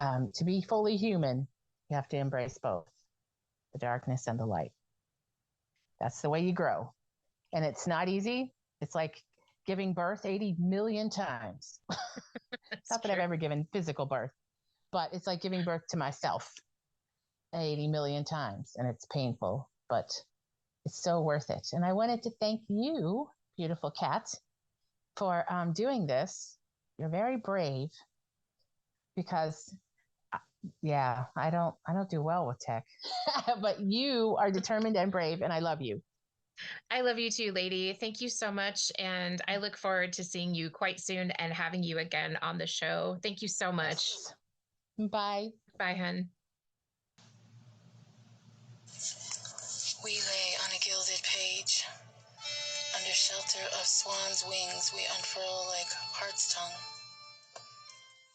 to be fully human, you have to embrace both the darkness and the light. That's the way you grow. And it's not easy. It's like giving birth 80 million times. Not that I've ever given physical birth, but it's like giving birth to myself 80 million times, and it's painful, but it's so worth it. And I wanted to thank you, beautiful cat, for doing this. You're very brave, because I don't do well with tech, but you are determined and brave, and I love you. I love you too, lady. Thank you so much. And I look forward to seeing you quite soon and having you again on the show. Thank you so much. Yes. Bye. Bye, hun. We lay on a gilded page. Under shelter of swan's wings, we unfurl like heart's tongue.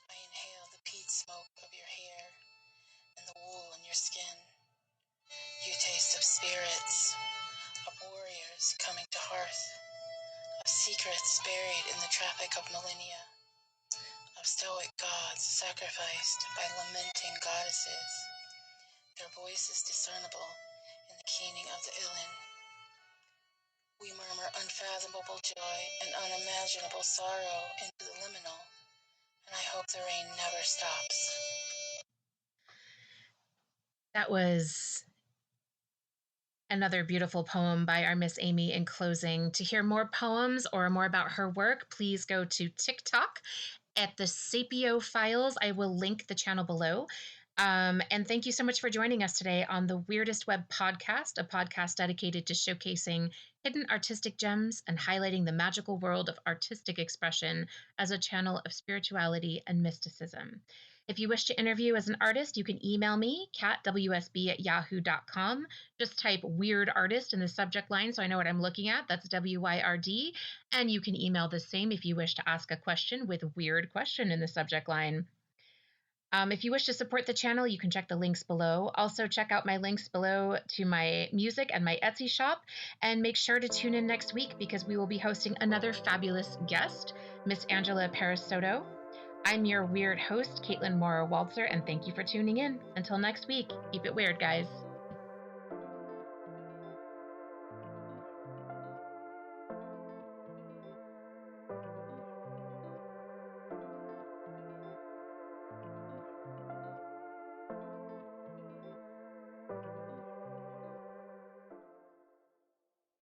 I inhale the peat smoke of your hair and the wool on your skin. You taste of spirits, of warriors coming to hearth, of secrets buried in the traffic of millennia, of stoic gods sacrificed by lamenting goddesses, their voices discernible in the keening of the Ilin. We murmur unfathomable joy and unimaginable sorrow into the liminal, and I hope the rain never stops. That was another beautiful poem by our Miss Amy in closing. To hear more poems or more about her work, please go to TikTok at the Sapio Files. I will link the channel below. And thank you so much for joining us today on the Wyrdest Web Podcast, a podcast dedicated to showcasing hidden artistic gems and highlighting the magical world of artistic expression as a channel of spirituality and mysticism. If you wish to interview as an artist, you can email me, katwsb@yahoo.com. Just type Weird Artist in the subject line so I know what I'm looking at. That's WYRD. And you can email the same if you wish to ask a question with Weird Question in the subject line. If you wish to support the channel, you can check the links below. Also, check out my links below to my music and my Etsy shop. And make sure to tune in next week because we will be hosting another fabulous guest, Miss Angela Paris-Soto. I'm your weird host, Caitlin Morrow-Waltzer, and thank you for tuning in. Until next week, keep it weird, guys.